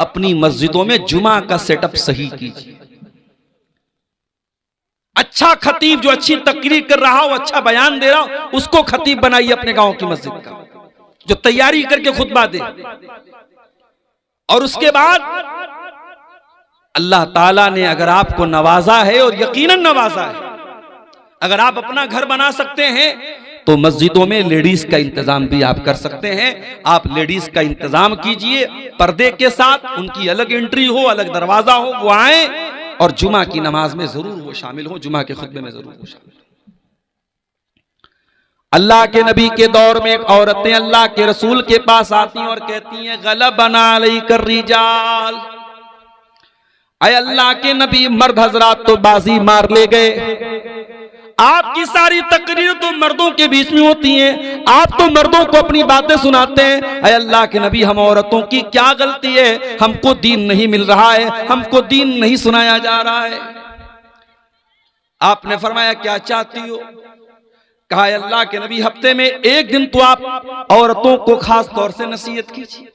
अपनी मस्जिदों में जुमा का सेटअप सही कीजिए। अच्छा खतीब जो अच्छी तकरीर कर रहा हो, अच्छा बयान दे रहा हो, उसको खतीब बनाइए अपने गांव की मस्जिद का, जो तैयारी करके खुतबा दे। और उसके बाद अल्लाह ताला ने अगर आपको नवाजा है, और यकीनन नवाजा है, अगर आप अपना घर बना सकते हैं तो मस्जिदों में लेडीज का इंतजाम भी आप कर सकते हैं। आप लेडीज का इंतजाम कीजिए, पर्दे के साथ, उनकी अलग एंट्री हो, अलग दरवाजा हो, वो आए और जुमा की नमाज में जरूर वो शामिल हो, जुमा के खुतबे में जरूर वो शामिल हो। अल्लाह के नबी के दौर में औरतें अल्लाह के रसूल के पास आती और कहती हैं, गलबना अलैकर रिजाल, अय अल्लाह के नबी, मर्द हजरात तो बाजी मार ले गए। आपकी सारी तकरीर तो मर्दों के बीच में होती हैं, आप तो मर्दों को अपनी बातें सुनाते हैं। अय अल्लाह के नबी, हम औरतों की क्या गलती है? हमको दीन नहीं मिल रहा है, हमको दीन नहीं सुनाया जा रहा है। आपने फरमाया, क्या चाहती हो? कहा, अल्लाह के नबी, हफ्ते में एक दिन तो आप औरतों को खास तौर से नसीहत कीजिए।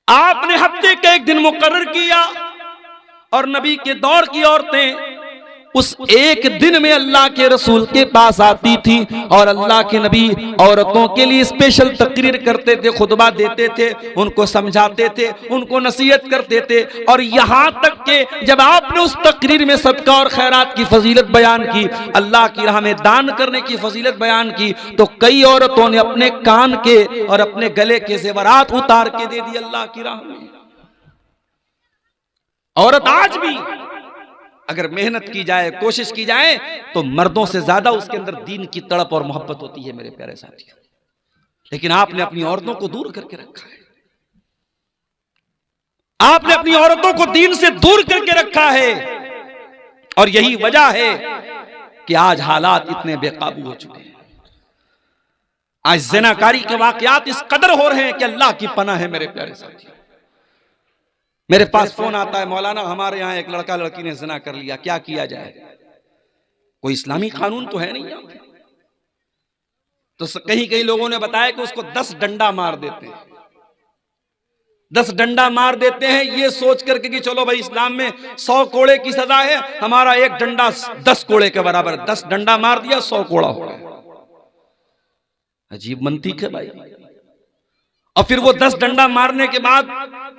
आपने हफ्ते का एक दिन मुकर्रर किया और नबी के दौर की औरतें उस एक दिन में अल्लाह के रसूल के पास आती थी और अल्लाह के नबी औरतों के लिए स्पेशल तकरीर करते थे, खुतबा देते थे, उनको समझाते थे, उनको नसीहत करते थे। और यहां तक कि जब आपने उस तकरीर में सदका और खैरात की फजीलत बयान की, अल्लाह की राह में दान करने की फजीलत बयान की, तो कई औरतों ने अपने कान के और अपने गले के जेवरात उतार के दे दिए अल्लाह की राह में। औरत आज भी अगर मेहनत की जाए, कोशिश की जाए, तो मर्दों से ज्यादा उसके अंदर दीन की तड़प और मोहब्बत होती है मेरे प्यारे साथियों। लेकिन आपने अपनी औरतों को दूर करके रखा है, आपने अपनी औरतों को दीन से दूर करके रखा है। और यही वजह है कि आज हालात इतने बेकाबू हो चुके हैं। आज ज़िनाकारी के वाकयात इस कदर हो रहे हैं कि अल्लाह की पनाह है मेरे प्यारे साथियों। मेरे पास फोन आता है, मौलाना हमारे यहाँ एक लड़का लड़की ने ज़िना कर लिया, क्या किया जाए? कोई इस्लामी कानून तो है नहीं। तो कहीं कहीं लोगों ने बताया कि उसको 10 डंडा मार देते हैं, 10 डंडा मार देते हैं, ये सोच करके कि चलो भाई इस्लाम में 100 कोड़े की सजा है, हमारा एक डंडा 10 कोड़े के बराबर, 10 डंडा मार दिया 100 कोड़ा हो गया। अजीब मंतीक है भाई। और फिर वो 10 डंडा मारने के बाद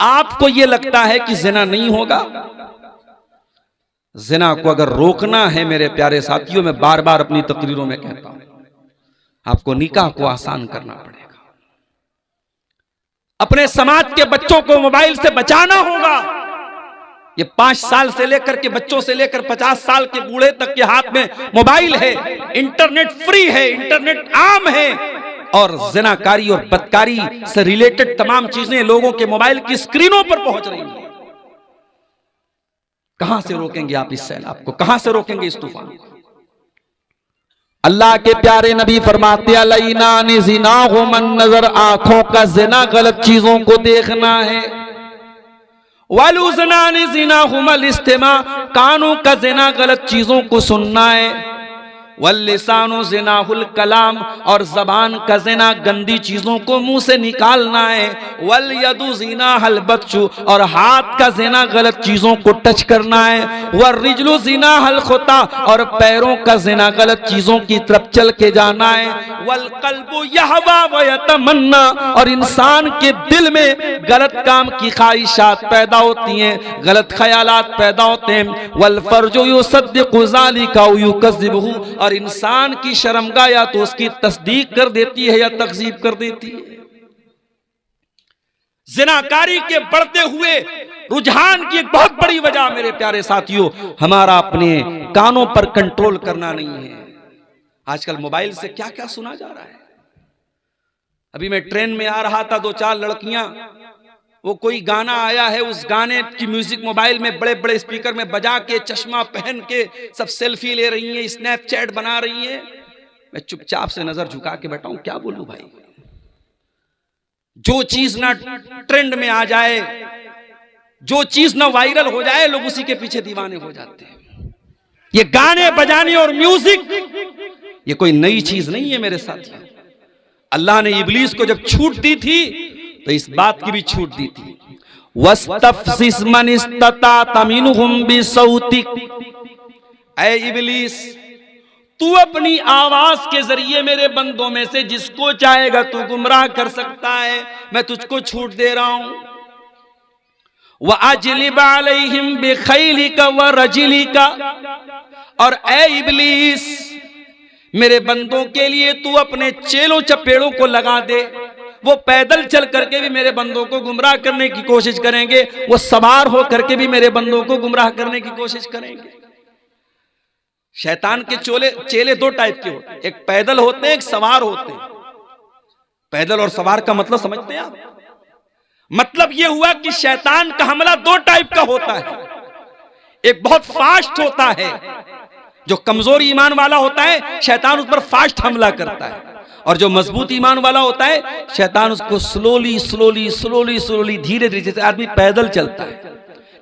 आपको ये लगता है कि ज़िना नहीं होगा। ज़िना को अगर रोकना है मेरे प्यारे साथियों, मैं बार बार अपनी तकरीरों में कहता हूं, आपको निकाह को आसान करना पड़ेगा। अपने समाज के बच्चों को मोबाइल से बचाना होगा। ये 5 साल से लेकर के बच्चों से लेकर 50 साल के बूढ़े तक के हाथ में मोबाइल है, इंटरनेट फ्री है, इंटरनेट आम है, और ज़िनाकारी और बदकारी से रिलेटेड तमाम चीजें लोगों के मोबाइल की स्क्रीनों पर पहुंच रही हैं। कहां से रोकेंगे आप इस सैलाब को? कहां से रोकेंगे इस तूफान को? अल्लाह के प्यारे नबी फरमाते, अलैना निज़िनाहु मन नजर, आंखों का ज़िना गलत चीजों को देखना है। वलुज़ना निज़िनाहु मल इस्तिमा, कानों का ज़िना गलत चीजों को सुनना है। वल्लिसानु ज़िनाहुल कलाम, और जबान का ज़िना गंदी चीजों को मुंह से निकालना है। वल्यदु ज़िनाहुल बत्शु, और हाथ का ज़िना गलत चीजों को टच करना है। वर्रिजलु ज़िनाहुल खुता, और पैरों का ज़िना गलत चीजों की तरफ चल के जाना है। वल्क़ल्बु यहवा व यतमन्ना, और इंसान के दिल में गलत काम की ख्वाहिशात पैदा होती हैं, गलत ख्यालात पैदा होते हैं। वल्फर्जु युसद्दिक़ु ज़ालिका व युकज़्ज़िबुहु, और इंसान की शर्मगाह या तो उसकी तस्दीक कर देती है या तकज़ीब कर देती है। ज़िनाकारी के बढ़ते हुए रुझान की एक बहुत बड़ी वजह मेरे प्यारे साथियों, हमारा अपने कानों पर कंट्रोल करना नहीं है। आजकल मोबाइल से क्या क्या सुना जा रहा है। अभी मैं ट्रेन में आ रहा था, 2-4 लड़कियां, वो कोई गाना आया है, उस गाने की म्यूजिक मोबाइल में बड़े बड़े स्पीकर में बजा के, चश्मा पहन के सब सेल्फी ले रही हैं, स्नैपचैट बना रही हैं। मैं चुपचाप से नजर झुका के बैठा हूं, क्या बोलूं भाई। जो चीज ना ट्रेंड में आ जाए, जो चीज ना वायरल हो जाए, लोग उसी के पीछे दीवाने हो जाते हैं। ये गाने बजाने और म्यूजिक ये कोई नई चीज नहीं है मेरे साथ। अल्लाह ने इब्लीस को जब छूट दी थी तो इस बात की भी छूट दी थी, वस्तफ़्ज़िज़ मन इस्तताअत मिनहुम बिसौतिक, ऐ इब्लीस तू अपनी आवाज के जरिए मेरे बंदों में से जिसको चाहेगा तू गुमराह कर सकता है, मैं तुझको छूट दे रहा हूं। व अजलिब अलैहिम बिखैलिका व रजिलिका, और ऐ इब्लीस मेरे बंदों के लिए तू अपने चेलों चपेड़ों को लगा दे। वो पैदल चल करके भी मेरे बंदों को गुमराह करने की कोशिश करेंगे, वो सवार हो करके भी मेरे बंदों को गुमराह करने की कोशिश करेंगे। शैतान के चेले दो टाइप के होते हैं, एक पैदल होते हैं, एक सवार होते हैं। पैदल और सवार का मतलब समझते हैं आप? मतलब यह हुआ कि शैतान का हमला दो टाइप का होता है। एक बहुत फास्ट होता है, जो कमजोर ईमान वाला होता है शैतान उस पर फास्ट हमला करता है, और जो मजबूत ईमान वाला होता है शैतान उसको स्लोली स्लोली स्लोली स्लोली धीरे धीरे, जैसे आदमी पैदल चलता है।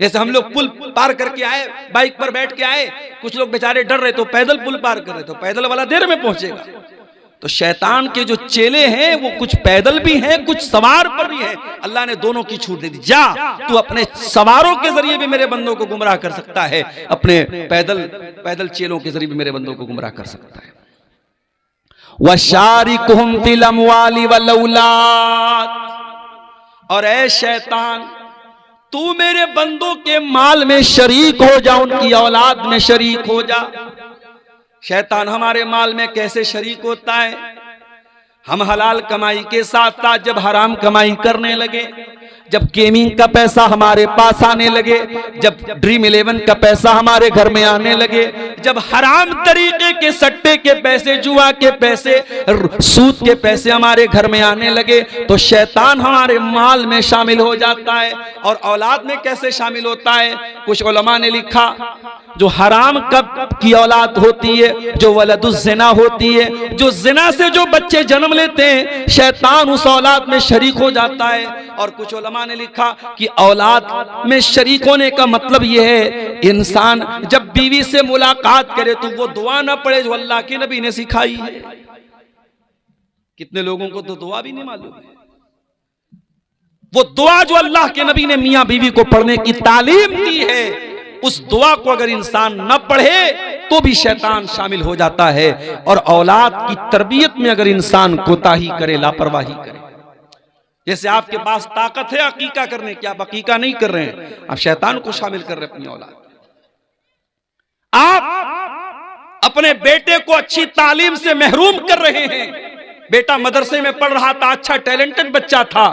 जैसे हम लोग पुल पार करके आए, बाइक पर बैठ के आए, कुछ लोग बेचारे डर रहे तो पैदल पुल पार कर रहे, तो पैदल वाला देर में पहुंचेगा। तो शैतान के जो चेले हैं वो कुछ पैदल भी हैं, कुछ सवार पर भी हैं। अल्लाह ने दोनों की छूट दे दी, जा तू अपने सवारों के जरिए भी मेरे बंदों को गुमराह कर सकता है, अपने पैदल चेलों के जरिए भी मेरे बंदों को गुमराह कर सकता है। वशारिकुहुम फिल अमवाली वल औलाद, और ऐ शैतान तू मेरे बंदों के माल में शरीक हो जा, उनकी औलाद में शरीक हो जा। शैतान हमारे माल में कैसे शरीक होता है? हम हलाल कमाई के साथ साथ जब हराम कमाई करने लगे, जब गेमिंग का पैसा हमारे पास आने लगे, जब ड्रीम 11 का पैसा हमारे घर में आने लगे, जब हराम तरीके के सट्टे के पैसे, जुआ के पैसे, सूद के पैसे हमारे घर में आने लगे, तो शैतान हमारे माल में शामिल हो जाता है। और औलाद में कैसे शामिल होता है? कुछ उलमा ने लिखा जो हराम कब की औलाद होती है, जो वलदुज़ ज़िना होती है, जो ज़िना से जो बच्चे जन्म लेते हैं, शैतान उस औलाद में शरीक हो जाता है। और कुछ उलमा ने लिखा कि औलाद में शरीक होने का मतलब यह है इंसान जब बीवी से मुलाकात करे तो वो दुआ ना पढ़े जो अल्लाह के नबी ने सिखाई है। कितने लोगों को तो दुआ भी नहीं मालूम है, वो दुआ जो अल्लाह के नबी ने मियां बीवी को पढ़ने की तालीम दी है, उस दुआ को अगर इंसान न पढ़े तो भी शैतान शामिल हो जाता है। और औलाद की तरबियत में अगर इंसान कोताही करे, लापरवाही करे, जैसे आपके पास ताकत है अकीका करने की, आप अकीका नहीं कर रहे हैं, आप शैतान को शामिल कर रहे हैं अपनी औलाद। आप अपने बेटे को अच्छी तालीम से महरूम कर रहे हैं। बेटा मदरसे में पढ़ रहा था, अच्छा टैलेंटेड बच्चा था,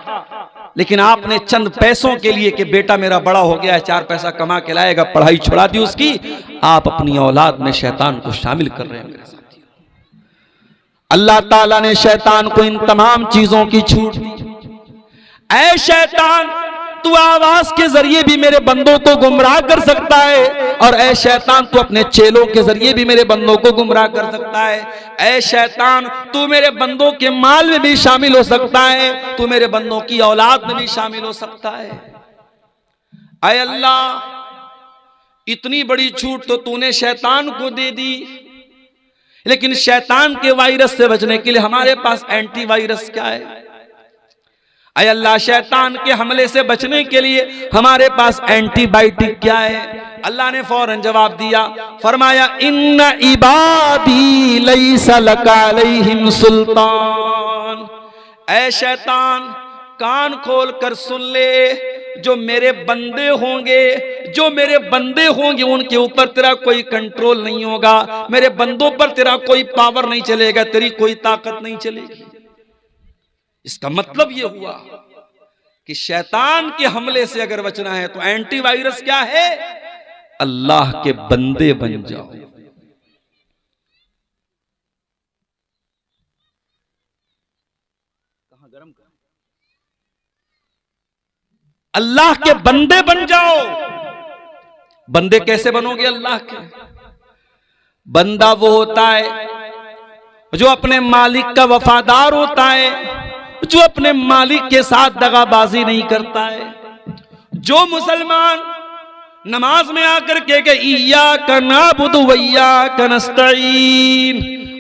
लेकिन आपने चंद पैसों के लिए कि बेटा मेरा बड़ा हो गया है, 4 पैसा कमा के लाएगा, पढ़ाई छुड़ा दी उसकी, आप अपनी औलाद में शैतान को शामिल कर रहे हैं मेरे साथी। अल्लाह ताला ने शैतान को इन तमाम चीजों की छूट दी। ऐ शैतान तू आवाज के जरिए भी मेरे बंदों को गुमराह कर सकता है, और ऐ शैतान तू अपने चेलों के जरिए भी मेरे बंदों को गुमराह कर सकता है। ऐ शैतान तू मेरे बंदों के माल में भी शामिल हो सकता है, तू मेरे बंदों की औलाद में भी शामिल हो सकता है। ऐ अल्लाह इतनी बड़ी छूट तो तूने शैतान को दे दी, लेकिन शैतान के वायरस से बचने के लिए हमारे पास एंटीवायरस क्या है? ऐ अल्लाह शैतान के हमले से बचने के लिए हमारे पास एंटीबायोटिक क्या है? अल्लाह ने फौरन जवाब दिया, फरमाया इन्ना इबादी लैसा लका अलैहिम सुल्तान। ऐ शैतान कान खोल कर सुन ले, जो मेरे बंदे होंगे, जो मेरे बंदे होंगे उनके ऊपर तेरा कोई कंट्रोल नहीं होगा, मेरे बंदों पर तेरा कोई पावर नहीं चलेगा, तेरी कोई ताकत नहीं चलेगी। इसका मतलब यह हुआ कि शैतान के हमले से अगर बचना है तो एंटीवायरस क्या है? अल्लाह के बंदे बन जाओ। कहां गरम कर, अल्लाह के बंदे बन जाओ। बंदे कैसे बनोगे अल्लाह के? बंदा वो होता है जो अपने मालिक का वफादार होता है, जो अपने मालिक के साथ दगाबाजी नहीं करता है। जो मुसलमान नमाज में आकर के इय्याका नअबुदु व इय्याका नस्तईन,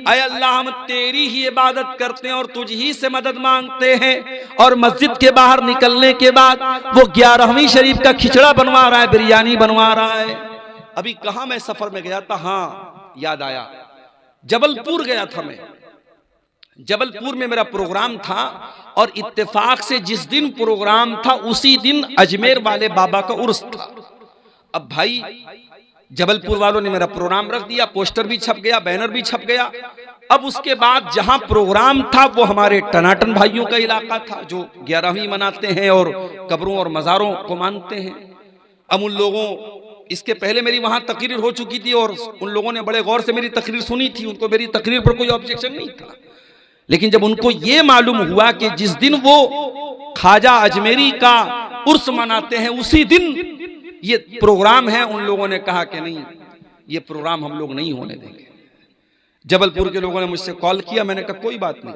अय अल्लाह हम तेरी ही इबादत करते हैं और तुझ ही से मदद मांगते हैं। और मस्जिद के बाहर निकलने के बाद वो 11वीं शरीफ का खिचड़ा बनवा रहा है, बिरयानी बनवा रहा है। अभी कहा मैं सफर में गया था, हाँ याद आया, जबलपुर गया था मैं। जबलपुर में मेरा प्रोग्राम था और इत्तेफाक से जिस दिन प्रोग्राम था उसी दिन अजमेर वाले बाबा का उर्स था। अब भाई जबलपुर वालों ने मेरा प्रोग्राम रख दिया, पोस्टर भी छप गया, बैनर भी छप गया। अब उसके बाद जहां प्रोग्राम था वो हमारे टनाटन भाइयों का इलाका था जो 11वीं मनाते हैं और कब्रों और मज़ारों को मानते हैं। अब उन लोगों, इसके पहले मेरी वहां तकरीर हो चुकी थी और उन लोगों ने बड़े गौर से मेरी तकरीर सुनी थी, उनको मेरी तकरीर पर कोई ऑब्जेक्शन नहीं था। लेकिन जब उनको ये मालूम हुआ कि जिस दिन वो ख्वाजा अजमेरी का उर्स मनाते हैं उसी दिन ये प्रोग्राम है, उन लोगों ने कहा कि नहीं, ये प्रोग्राम हम लोग नहीं होने देंगे। जबलपुर के लोगों ने मुझसे कॉल किया, मैंने कहा कोई बात नहीं,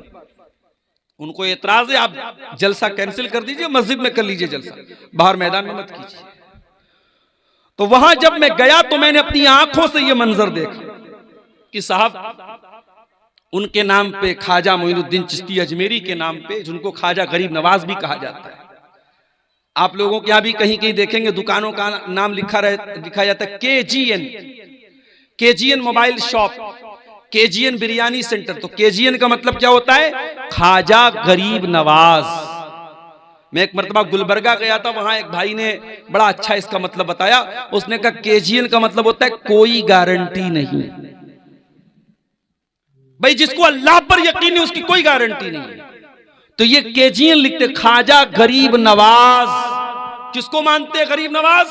उनको एतराज है, आप जलसा कैंसिल कर दीजिए, मस्जिद में कर लीजिए जलसा, बाहर मैदान में मत कीजिए। तो वहां जब मैं गया तो मैंने अपनी आंखों से यह मंजर देखा कि साहब उनके नाम पे ख्वाजा मोइनुद्दीन चिश्ती अजमेरी के नाम पे, जिनको ख्वाजा गरीब नवाज भी कहा जाता है, आप लोगों के यहाँ भी कहीं कहीं देखेंगे दुकानों का नाम लिखा जाता है KGN mobile shop, KGN biryani centre. तो केजीएन का मतलब क्या होता है? ख्वाजा गरीब नवाज। मैं एक मरतबा गुलबर्गा गया था, वहां एक भाई ने बड़ा अच्छा इसका मतलब बताया। उसने कहा केजीएन का मतलब होता है कोई गारंटी नहीं। भाई जिसको अल्लाह पर यकीन है उसकी कोई गारंटी नहीं है। तो ये केजीएन लिखते ख्वाजा गरीब नवाज। किसको मानते हैं गरीब नवाज?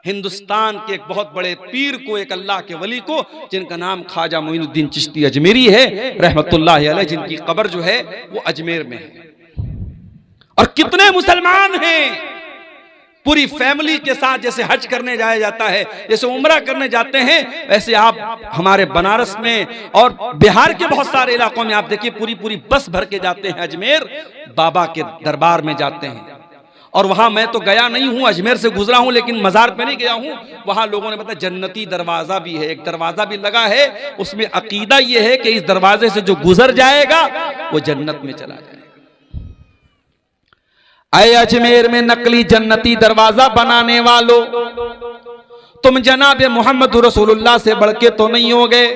हिंदुस्तान के एक बहुत बड़े पीर को, एक अल्लाह के वली को, जिनका नाम ख्वाजा मोइनुद्दीन चिश्ती अजमेरी है रहमतुल्लाह अलैह, जिनकी कब्र जो है वो अजमेर में है। और कितने मुसलमान हैं पूरी फैमिली के साथ, जैसे हज करने जाया जाता है, जैसे उम्रा करने जाते हैं, वैसे आप हमारे बनारस में और बिहार के बहुत सारे इलाकों में आप देखिए पूरी पूरी बस भर के जाते हैं, अजमेर बाबा के दरबार में जाते हैं। और वहां मैं तो गया नहीं हूं, अजमेर से गुजरा हूं, लेकिन मजार पे नहीं गया हूं। वहां लोगों ने बताया जन्नती दरवाजा भी है, एक दरवाजा भी लगा है, उसमें अकीदा यह है कि इस दरवाजे से जो गुजर जाएगा वो जन्नत में चला जाएगा। अय अजमेर में नकली जन्नती दरवाजा बनाने वालों, तुम जनाब मोहम्मद रसूलुल्लाह से बढ़ के तो नहीं हो गए।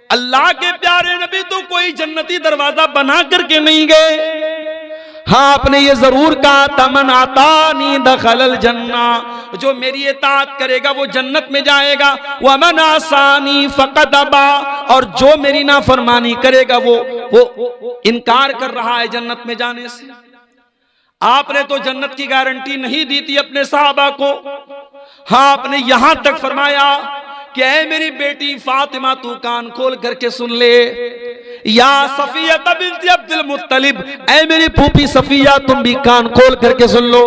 अल्लाह के प्यारे नबी तो कोई जन्नती दरवाजा बना करके नहीं गए। हाँ, आपने ये जरूर कहा तमन आतानी दखलल जन्ना, जो मेरी इताअत करेगा वो जन्नत में जाएगा। वमन आसानी फकद अबा, और जो मेरी नाफरमानी करेगा वो इनकार कर रहा है जन्नत में जाने से। आपने तो जन्नत की गारंटी नहीं दी थी अपने साहबा को। हाँ, आपने यहां तक फरमाया कि ऐ मेरी बेटी फातिमा तू कान खोल करके सुन ले, या सफिया बिन्त अब्दुल मुत्तलिब, ऐ मेरी फूफी सफिया तुम भी कान खोल करके सुन लो,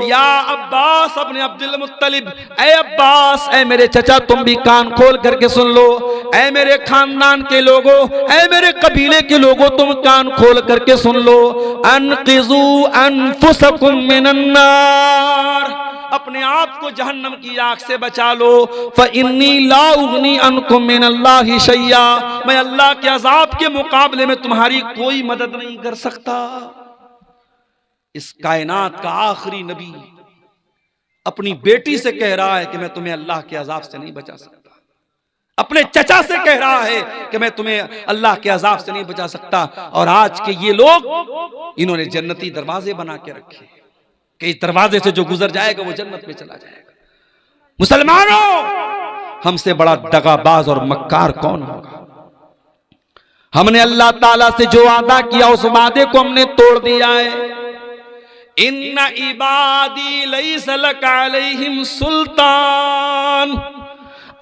या अब्बास अपने अब्दुल मुत्तलिब, ऐ अब्बास ऐ मेरे चचा तुम भी कान खोल करके सुन लो, ऐ मेरे खानदान के लोगों, ऐ मेरे कबीले के लोगों तुम कान खोल करके सुन लो, अनक़िज़ू अनफुसकुम मिनन्नार, अपने आप को जहन्नम की आग से बचा लो। फ़इन्नी ला उग़नी अन्कुम मिनल्लाहि शैया, मैं अल्लाह के अज़ाब के मुकाबले में तुम्हारी कोई मदद नहीं कर सकता। इस कायनात का आखिरी नबी अपनी बेटी से कह रहा है कि मैं तुम्हें अल्लाह के अज़ाब से नहीं बचा सकता। अपने चचा से कह रहा है कि मैं तुम्हें अल्लाह के अज़ाब से नहीं बचा सकता। और आज के ये लोग, इन्होंने जन्नती दरवाजे बना के रखे कि इस दरवाजे से जो गुजर जाएगा वो जन्नत में चला जाएगा। मुसलमानों, हमसे बड़ा दगाबाज और मक्कार कौन होगा? हमने अल्लाह ताला से जो वादा किया उस वादे को हमने तोड़ दिया है। इन्ना इबादी लैसा लका अलैहिम सुल्तान,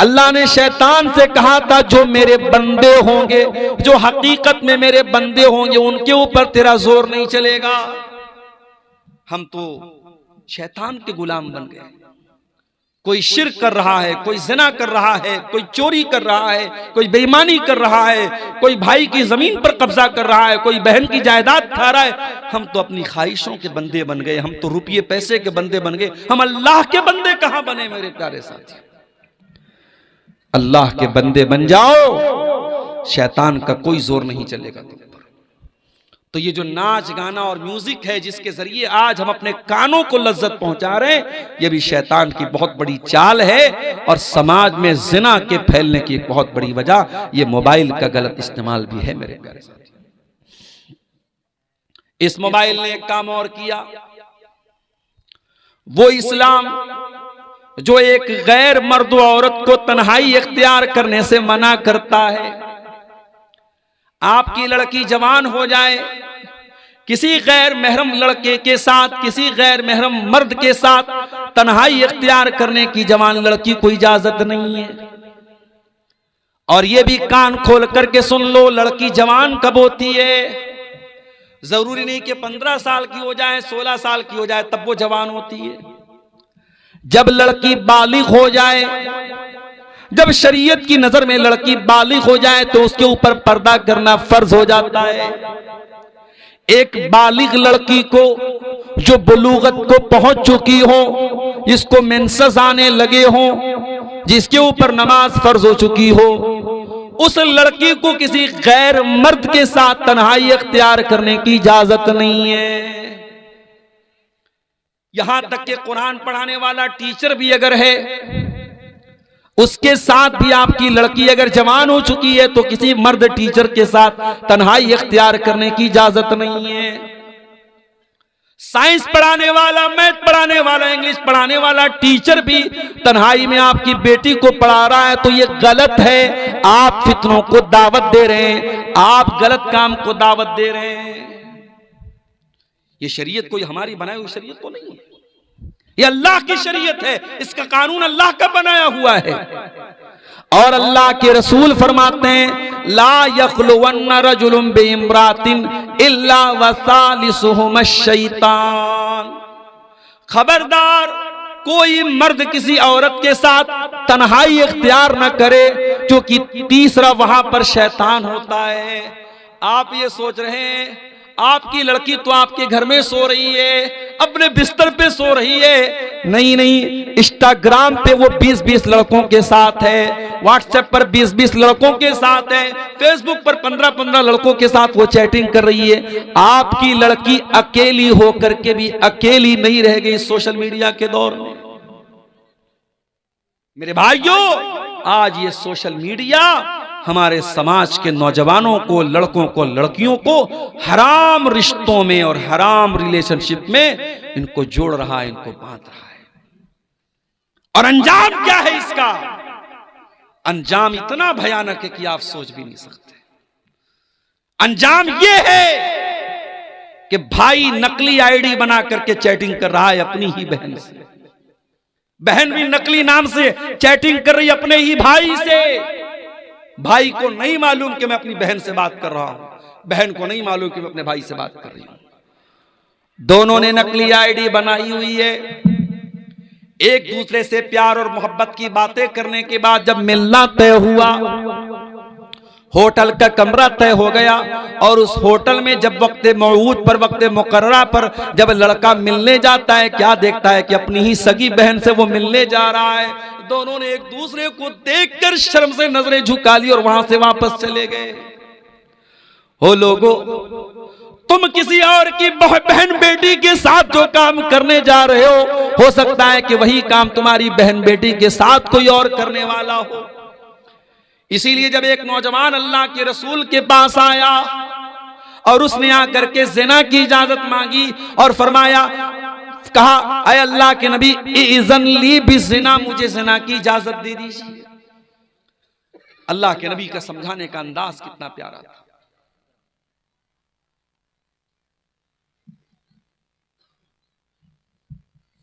अल्लाह ने शैतान से कहा था जो मेरे बंदे होंगे, जो हकीकत में मेरे बंदे होंगे, उनके ऊपर तेरा जोर नहीं चलेगा। हम तो शैतान के गुलाम बन गए। कोई शिर्क कर रहा है, कोई ज़िना कर रहा है, कोई चोरी कर रहा है, कोई बेईमानी कर रहा है, कोई भाई की जमीन पर कब्जा कर रहा है, कोई बहन की जायदाद खा रहा है। हम तो अपनी ख्वाहिशों के बंदे बन गए, हम तो रुपये पैसे के बंदे बन गए। हम अल्लाह के बंदे कहां बने मेरे प्यारे साथी? अल्लाह के बंदे बन जाओ, शैतान का कोई जोर नहीं चलेगा तुम पर। तो ये जो नाच गाना और म्यूजिक है जिसके जरिए आज हम अपने कानों को लज्जत पहुंचा रहे हैं, ये भी शैतान की बहुत बड़ी चाल है और समाज में जिना के फैलने की एक बहुत बड़ी वजह ये मोबाइल का गलत इस्तेमाल भी है। मेरे प्यारे साथी, इस मोबाइल ने एक काम और किया, वो इस्लाम जो एक गैर मर्द औरत को तन्हाई इख्तियार करने से मना करता है। आपकी लड़की जवान हो जाए, किसी गैर महरम लड़के के साथ, किसी गैर महरम मर्द के साथ तन्हाई इख्तियार करने की जवान लड़की को इजाजत नहीं है। और यह भी कान खोल करके सुन लो, लड़की जवान कब होती है? जरूरी नहीं कि 15 साल की हो जाए, 16 साल की हो जाए तब वो जवान होती है। जब लड़की बालिग हो जाए, जब शरीयत की नजर में लड़की बालिग हो जाए तो उसके ऊपर पर्दा करना फर्ज हो जाता है। एक बालिग लड़की को जो बुलूगत को पहुंच चुकी हो, जिसको मेंसेस आने लगे हो, जिसके ऊपर नमाज फर्ज हो चुकी हो, उस लड़की को किसी गैर मर्द के साथ तन्हाई इख्तियार करने की इजाजत नहीं है। यहां तक कि कुरान पढ़ाने वाला टीचर भी अगर है, उसके साथ भी आपकी लड़की अगर जवान हो चुकी है तो किसी मर्द टीचर के साथ तन्हाई इख्तियार करने की इजाजत नहीं है। साइंस पढ़ाने वाला, मैथ पढ़ाने वाला, इंग्लिश पढ़ाने वाला टीचर भी तन्हाई में आपकी बेटी को पढ़ा रहा है तो ये गलत है। आप फितनों को दावत दे रहे हैं, आप गलत काम को दावत दे रहे हैं। ये शरीयत कोई हमारी बनाई हुई शरीयत तो नहीं है, ये अल्लाह की शरीयत है, इसका कानून अल्लाह का बनाया हुआ है। और अल्लाह के रसूल फरमाते हैं, ला यख्लुवन्न रजुलुन बिइम्रातिन इल्ला वसालिसुहुम शैतान। खबरदार, कोई मर्द किसी औरत के साथ तन्हाई इख्तियार न करे क्योंकि तीसरा वहां पर शैतान होता है। आप ये सोच रहे हैं आपकी लड़की तो आपके घर में सो रही है, अपने बिस्तर पे सो रही है। नहीं नहीं, इंस्टाग्राम पे वो 20-20 लड़कों के साथ है, व्हाट्सएप पर 20-20 लड़कों के साथ है, फेसबुक पर 15-15 लड़कों के साथ वो चैटिंग कर रही है। आपकी लड़की अकेली होकर के भी अकेली नहीं रह गई सोशल मीडिया के दौर में। मेरे भाइयों, आज ये सोशल मीडिया हमारे समाज के नौजवानों को, लड़कों को, लड़कियों को हराम रिश्तों में और हराम रिलेशनशिप में इनको जोड़ रहा है, इनको बांध रहा है। और अंजाम क्या है इसका? अंजाम इतना भयानक है कि आप सोच भी नहीं सकते। अंजाम यह है कि भाई नकली आईडी बना करके चैटिंग कर रहा है अपनी ही बहन से, बहन भी नकली नाम से चैटिंग कर रही है अपने ही भाई से। भाई को नहीं मालूम कि मैं अपनी बहन से बात कर रहा हूं, बहन को नहीं मालूम कि मैं अपने भाई से बात कर रही हूं। दोनों ने नकली आईडी बनाई हुई है। एक दूसरे से प्यार और मोहब्बत की बातें करने के बाद जब मिलना तय हुआ, होटल का कमरा तय हो गया और उस होटल में जब वक्त मौऊद पर, वक्त मुकर्ररा पर जब लड़का मिलने जाता है, क्या देखता है कि अपनी ही सगी बहन से वो मिलने जा रहा है। दोनों ने एक दूसरे को देखकर शर्म से नजरें झुका ली और वहां से वापस चले गए। हो लोगो, तुम किसी और की बहन बेटी के साथ जो काम करने जा रहे हो सकता है कि वही काम तुम्हारी बहन बेटी के साथ कोई और करने वाला हो। इसीलिए जब एक नौजवान अल्लाह के रसूल के पास आया और उसने आकर के ज़िना की इजाजत मांगी और फरमाया, कहा, अय अल्लाह के नबी, इज़न ली बिज़िना, मुझे ज़िना की इजाजत दे दीजिए। अल्लाह के नबी का समझाने का अंदाज कितना प्यारा था।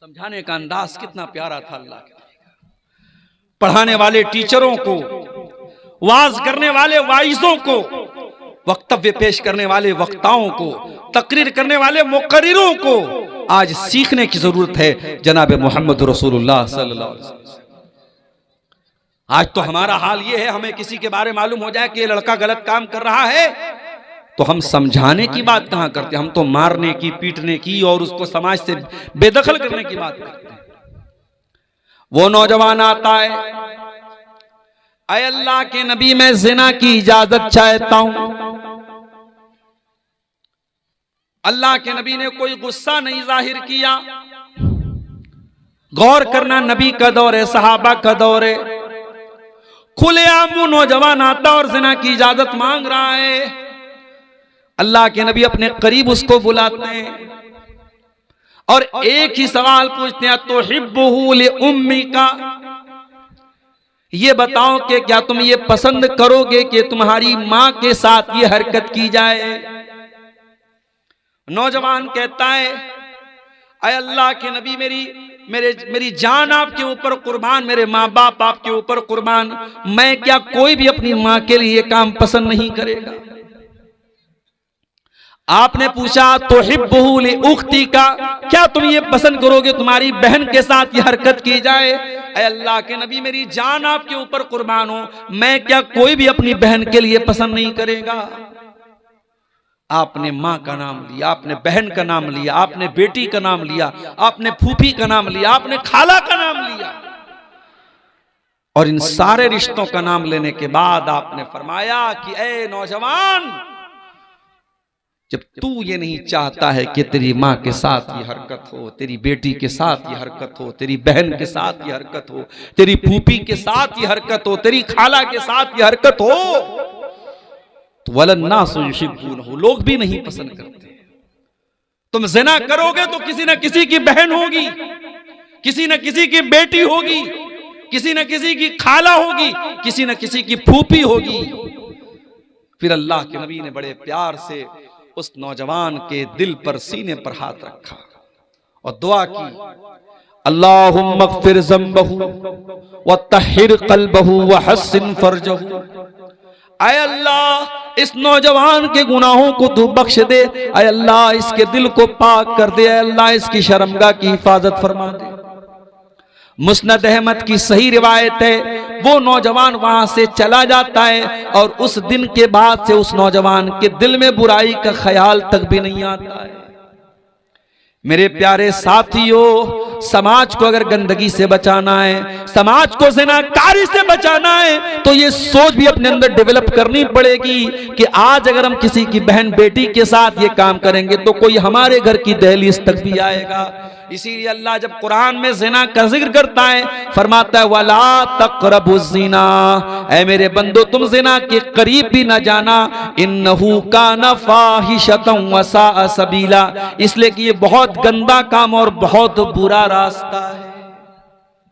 समझाने का अंदाज कितना प्यारा था अल्लाह के नबी का। पढ़ाने वाले टीचरों को, वाज करने वाले वाइजों को, वक्तव्य पेश करने वाले वक्ताओं को, तकरीर करने वाले मुकर्रिरों को आज सीखने की जरूरत है जनाब मोहम्मद रसूलुल्लाह सल्लल्लाहु अलैहि वसल्लम। आज तो हमारा हाल ये है, हमें किसी के बारे मालूम हो जाए कि ये लड़का गलत काम कर रहा है तो हम समझाने की बात कहां करते, हम तो मारने की, पीटने की और उसको समाज से बेदखल करने की बात करते हैं। वो नौजवान आता है, ऐ अल्लाह के नबी, मैं जिना की इजाजत चाहता हूं। अल्लाह के नबी ने कोई गुस्सा नहीं जाहिर किया। गौर करना, नबी का दौर है, सहाबा का दौर है, खुलेआम वो नौजवान आता और जिना की इजाजत मांग रहा है। अल्लाह के नबी अपने करीब उसको बुलाते हैं और एक ही सवाल पूछते हैं, तो हिब्बुहु लि उम्मिका, ये बताओ कि क्या तुम ये पसंद करोगे कि तुम्हारी मां के साथ ये हरकत की जाए? नौजवान कहता है, ऐ अल्लाह के नबी, मेरी जान आपके ऊपर कुर्बान, मेरे माँ बाप आपके ऊपर कुर्बान, मैं क्या कोई भी अपनी मां के लिए काम पसंद नहीं करेगा? आपने पूछा, तो हिब्बुहु लि उख्ती का, क्या तुम ये पसंद करोगे तुम्हारी बहन के साथ ये हरकत की जाए? ऐ अल्लाह के नबी, मेरी जान आपके ऊपर कुर्बान हो, मैं क्या कोई भी अपनी बहन के लिए पसंद नहीं करेगा? आपने मां का नाम लिया, आपने बहन का नाम लिया, आपने बेटी का नाम लिया, आपने फूफी का नाम लिया, आपने खाला का नाम लिया, और इन सारे रिश्तों का नाम लेने के बाद आपने फरमाया कि ऐ नौजवान, जब तू ये नहीं चाहता है कि तेरी मां के साथ ये हरकत हो, तेरी बेटी के साथ ये हरकत हो, तेरी बहन के साथ ये हरकत हो, तेरी फूफी के साथ ये हरकत हो, तेरी खाला के साथ ये हरकत हो, तो वलन्नासु युहिब्बूनहु, लोग भी नहीं पसंद करते। तुम ज़िना करोगे तो किसी न किसी की बहन होगी, किसी न किसी की बेटी होगी, किसी न किसी की खाला होगी, किसी न किसी की फूफी होगी। फिर अल्लाह के नबी ने बड़े प्यार से उस नौजवान के दिल पर, सीने पर हाथ रखा और दुआ की, अल्लाहुम्मा अग़फ़िर ज़ंबहु व तहिर क़ल्बहु व हस्सिन फ़र्जहु। ऐ अल्लाह, इस नौजवान के गुनाहों को तू बख्श दे, ऐ अल्लाह इसके दिल को पाक कर दे, ऐ अल्लाह इसकी शर्मगाह की हिफाजत फरमा दे। मुस्नद अहमद की सही रिवायत है, वो नौजवान वहां से चला जाता है और उस दिन के बाद से उस नौजवान के दिल में बुराई का ख्याल तक भी नहीं आता है। मेरे प्यारे साथियों, समाज को अगर गंदगी से बचाना है, समाज को ज़िनाकारी से बचाना है, तो ये सोच भी अपने अंदर डेवलप करनी पड़ेगी कि आज अगर हम किसी की बहन बेटी के साथ ये काम करेंगे तो कोई हमारे घर की दहलीज तक भी आएगा। इसीलिए अल्लाह जब कुरान में ज़िना का जिक्र करता है, फरमाता है वला तक़रबुज़्ज़िना, ऐ मेरे बंदो तुम ज़िना के करीब भी ना जाना, इन्नहु काना फ़ाहिशतन व साअ सबीला, इसलिए कि ये बहुत गंदा काम और बहुत बुरा रास्ता है।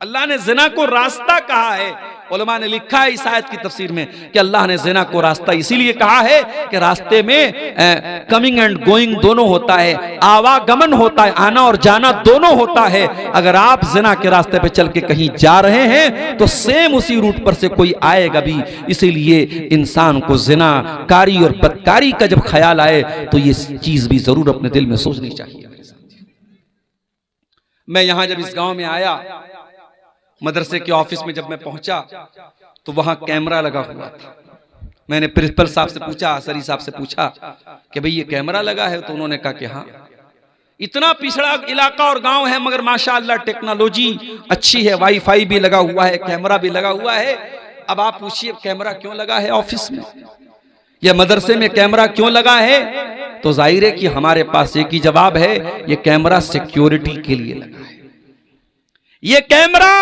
अल्लाह ने ज़िना को रास्ता कहा है। उलमा ने लिखा है इस आयत की तफसीर में कि अल्लाह ने ज़िना को रास्ता इसीलिए कहा है कि रास्ते में कमिंग एंड गोइंग दोनों होता है, आवागमन होता है, आना और जाना दोनों होता है। अगर आप ज़िना के रास्ते पे चल के कहीं जा रहे हैं तो सेम उसी रूट पर से कोई आएगा भी। इसीलिए इंसान को ज़िना कारी और बदकारी का जब ख्याल आए तो ये चीज भी जरूर अपने दिल में सोचनी चाहिए। मैं यहां जब इस गांव में आया, मदरसे के ऑफिस में जब मैं पहुंचा तो वहां कैमरा लगा हुआ था। मैंने प्रिंसिपल साहब से पूछा, सरी साहब से पूछा कि भाई ये कैमरा लगा है, तो उन्होंने कहा कि हाँ। इतना पिछड़ा इलाका और गांव है मगर माशाअल्लाह टेक्नोलॉजी अच्छी है, वाईफाई भी लगा हुआ है, कैमरा भी लगा हुआ है। अब आप पूछिए कैमरा क्यों लगा है ऑफिस में या मदरसे में, कैमरा क्यों लगा है? तो जाहिर है कि हमारे पास एक ही जवाब है, ये कैमरा सिक्योरिटी के लिए लगा है। ये कैमरा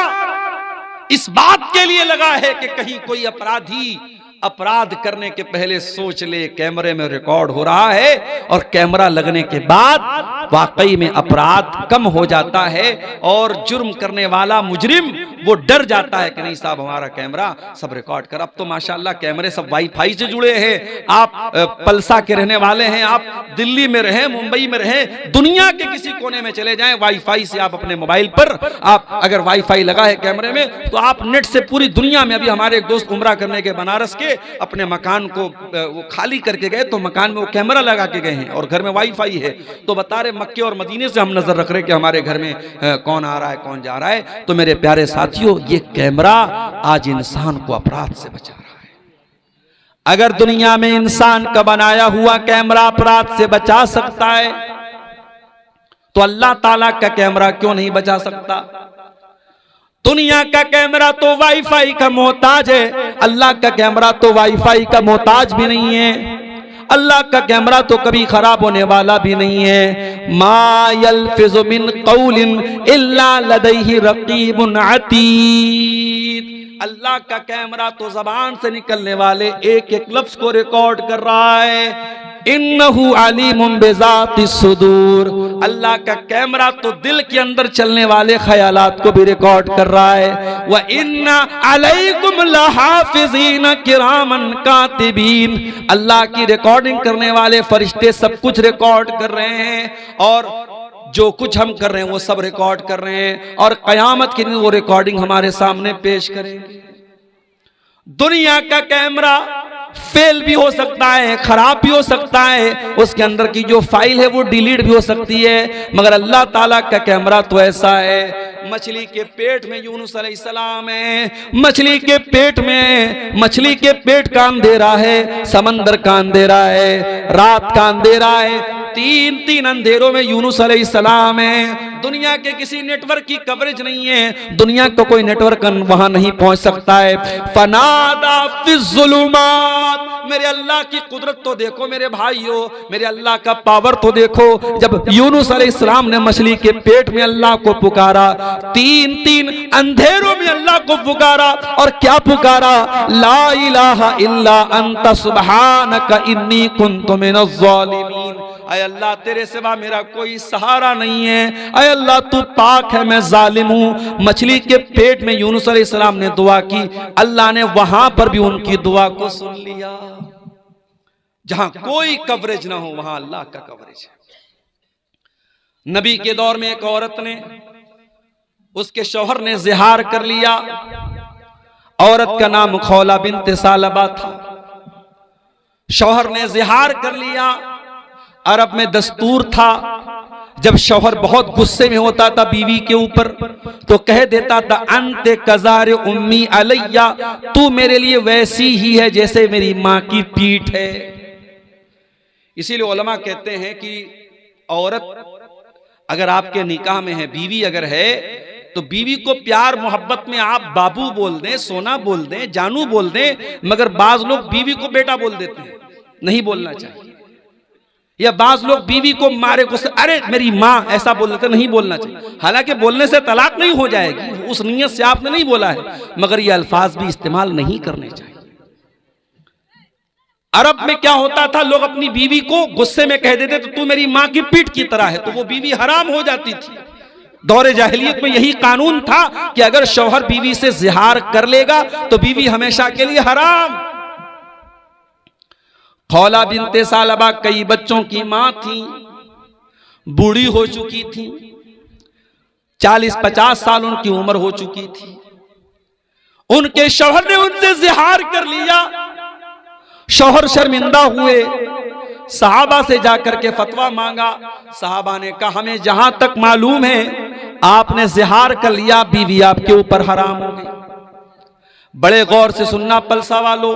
इस बात के लिए लगा है कि कहीं कोई अपराधी अपराध करने के पहले सोच ले कैमरे में रिकॉर्ड हो रहा है, और कैमरा लगने के बाद वाकई में अपराध कम हो जाता है और जुर्म करने वाला मुजरिम वो डर जाता है कि नहीं साहब हमारा कैमरा सब रिकॉर्ड कर। अब तो माशाल्लाह कैमरे सब वाईफाई से जुड़े हैं। आप पलसा के रहने वाले हैं, आप दिल्ली में रहें, मुंबई में रहें, दुनिया के किसी कोने में चले जाएं, वाईफाई से आप अपने मोबाइल पर आप अगर वाईफाई लगा है कैमरे में तो आप नेट से पूरी दुनिया में। अभी हमारे एक दोस्त उम्रा करने के बनारस के अपने मकान को वो खाली करके गए तो मकान में वो कैमरा लगा के गए हैं और घर में वाईफाई है। तो बता रहे मक्के और मदीने से हम नजर रख रहे कि हमारे घर में कौन आ रहा है कौन जा रहा है। तो मेरे प्यारे साथियों, ये कैमरा आज इंसान को अपराध से बचा रहा है। अगर दुनिया में इंसान का बनाया हुआ कैमरा अपराध से बचा सकता है तो अल्लाह ताला का कैमरा क्यों नहीं बचा सकता? दुनिया का कैमरा तो वाईफाई का मोहताज है, अल्लाह का कैमरा तो वाईफाई का मोहताज भी नहीं है। अल्लाह का कैमरा तो कभी खराब होने वाला भी नहीं है। मा यल्फिज़ु मिन क़ौलिन इल्ला लदैहि रक़ीबुन अतीद। अल्लाह का कैमरा तो जबान से निकलने वाले एक एक लफ्ज को रिकॉर्ड कर रहा है। इन्नहु अलीमुम बिज़ातिस सुदूर। अल्लाह का कैमरा तो दिल के अंदर चलने वाले ख्यालात को भी रिकॉर्ड कर रहा है। व इन्ना अलैकुम लहाफिज़ीन किरामन कातिबीन। अल्लाह की रिकॉर्डिंग करने वाले फरिश्ते सब कुछ रिकॉर्ड कर रहे हैं, और जो कुछ हम कर रहे हैं वो सब रिकॉर्ड कर रहे हैं, और कयामत के दिन वो रिकॉर्डिंग हमारे सामने पेश करेंगे। दुनिया का कैमरा फेल भी हो सकता है, खराब भी हो सकता है, उसके अंदर की जो फाइल है वो डिलीट भी हो सकती है, मगर अल्लाह ताला का कैमरा तो ऐसा है। मछली के पेट में यूनुस अलैहिस्सलाम है, मछली के पेट में, मछली के पेट का अंधेरा है, समंदर का अंधेरा है, रात का अंधेरा है, तीन अंधेरों में यूनुस अलैहिस्सलाम है। दुनिया के किसी नेटवर्क की कवरेज नहीं है, दुनिया को कोई नेटवर्क वहां नहीं पहुंच सकता है। फनादा फिज़्ज़ुलुमात। मेरे अल्लाह की कुदरत तो देखो मेरे भाइयों, मेरे अल्लाह का पावर तो देखो। जब यूनुस अलैहिस्सलाम ने मछली के पेट में अल्लाह को पुकारा, तीन अंधेरों में अल्लाह को पुकारा, और क्या पुकारा? ला इलाहा इल्ला अंता सुब्हानका इन्नी कुन्तु मिनज़ ज़ालिमीन। अय अल्लाह तेरे सिवा मेरा कोई सहारा नहीं है, अय अल्लाह तू पाक है, मैं जालिम हूं। मछली के पेट में यूनुस अलैहिस्सलाम ने दुआ की, अल्लाह ने वहां पर भी उनकी दुआ को सुन लिया। जहां कोई कवरेज ना हो वहां अल्लाह का कवरेज है। नबी के दौर में एक औरत ने, उसके शौहर ने ज़िहार कर लिया। औरत का नाम खौला बिन्त सालबा था। शौहर ने ज़िहार कर लिया। अरब में दस्तूर था, जब शौहर बहुत गुस्से में होता था बीवी के ऊपर तो कह देता था, अंते कज़ार उम्मी अलैया, तू मेरे लिए वैसी ही है जैसे मेरी माँ की पीठ है। इसीलिए उलमा कहते हैं कि औरत अगर आपके निकाह में है, बीवी अगर है, तो बीवी को प्यार मोहब्बत में आप बाबू बोल दें, सोना बोल दें, जानू बोल दें, मगर बाज लोग बीवी को बेटा बोल देते हैं, नहीं बोलना चाहिए। या बाज लोग बीवी को मारे गुस्से, अरे मेरी माँ, ऐसा बोल देते, नहीं बोलना चाहिए। हालांकि बोलने से तलाक नहीं हो जाएगी, उस नियत से आपने नहीं बोला है, मगर ये अल्फाज भी इस्तेमाल नहीं करने चाहिए। अरब में क्या होता था, लोग अपनी बीवी को गुस्से में कह देते तो तू मेरी माँ की पीठ की तरह है, तो वो बीवी हराम हो जाती थी। दौरे जाहिलियत में यही कानून था कि अगर शौहर बीवी से ज़िहार कर लेगा तो बीवी हमेशा के लिए हराम। खौला बिन्ते सालबा कई बच्चों की मां थी, बूढ़ी हो चुकी थी, 40-50 साल उनकी उम्र हो चुकी थी। उनके शौहर ने उनसे ज़िहार कर लिया। शौहर शर्मिंदा हुए, सहाबा से जाकर के फतवा मांगा। सहाबा ने कहा, हमें जहां तक मालूम है आपने ज़िहार कर लिया, बीवी आपके ऊपर हराम हो गई। बड़े गौर से सुनना पलसा वालों,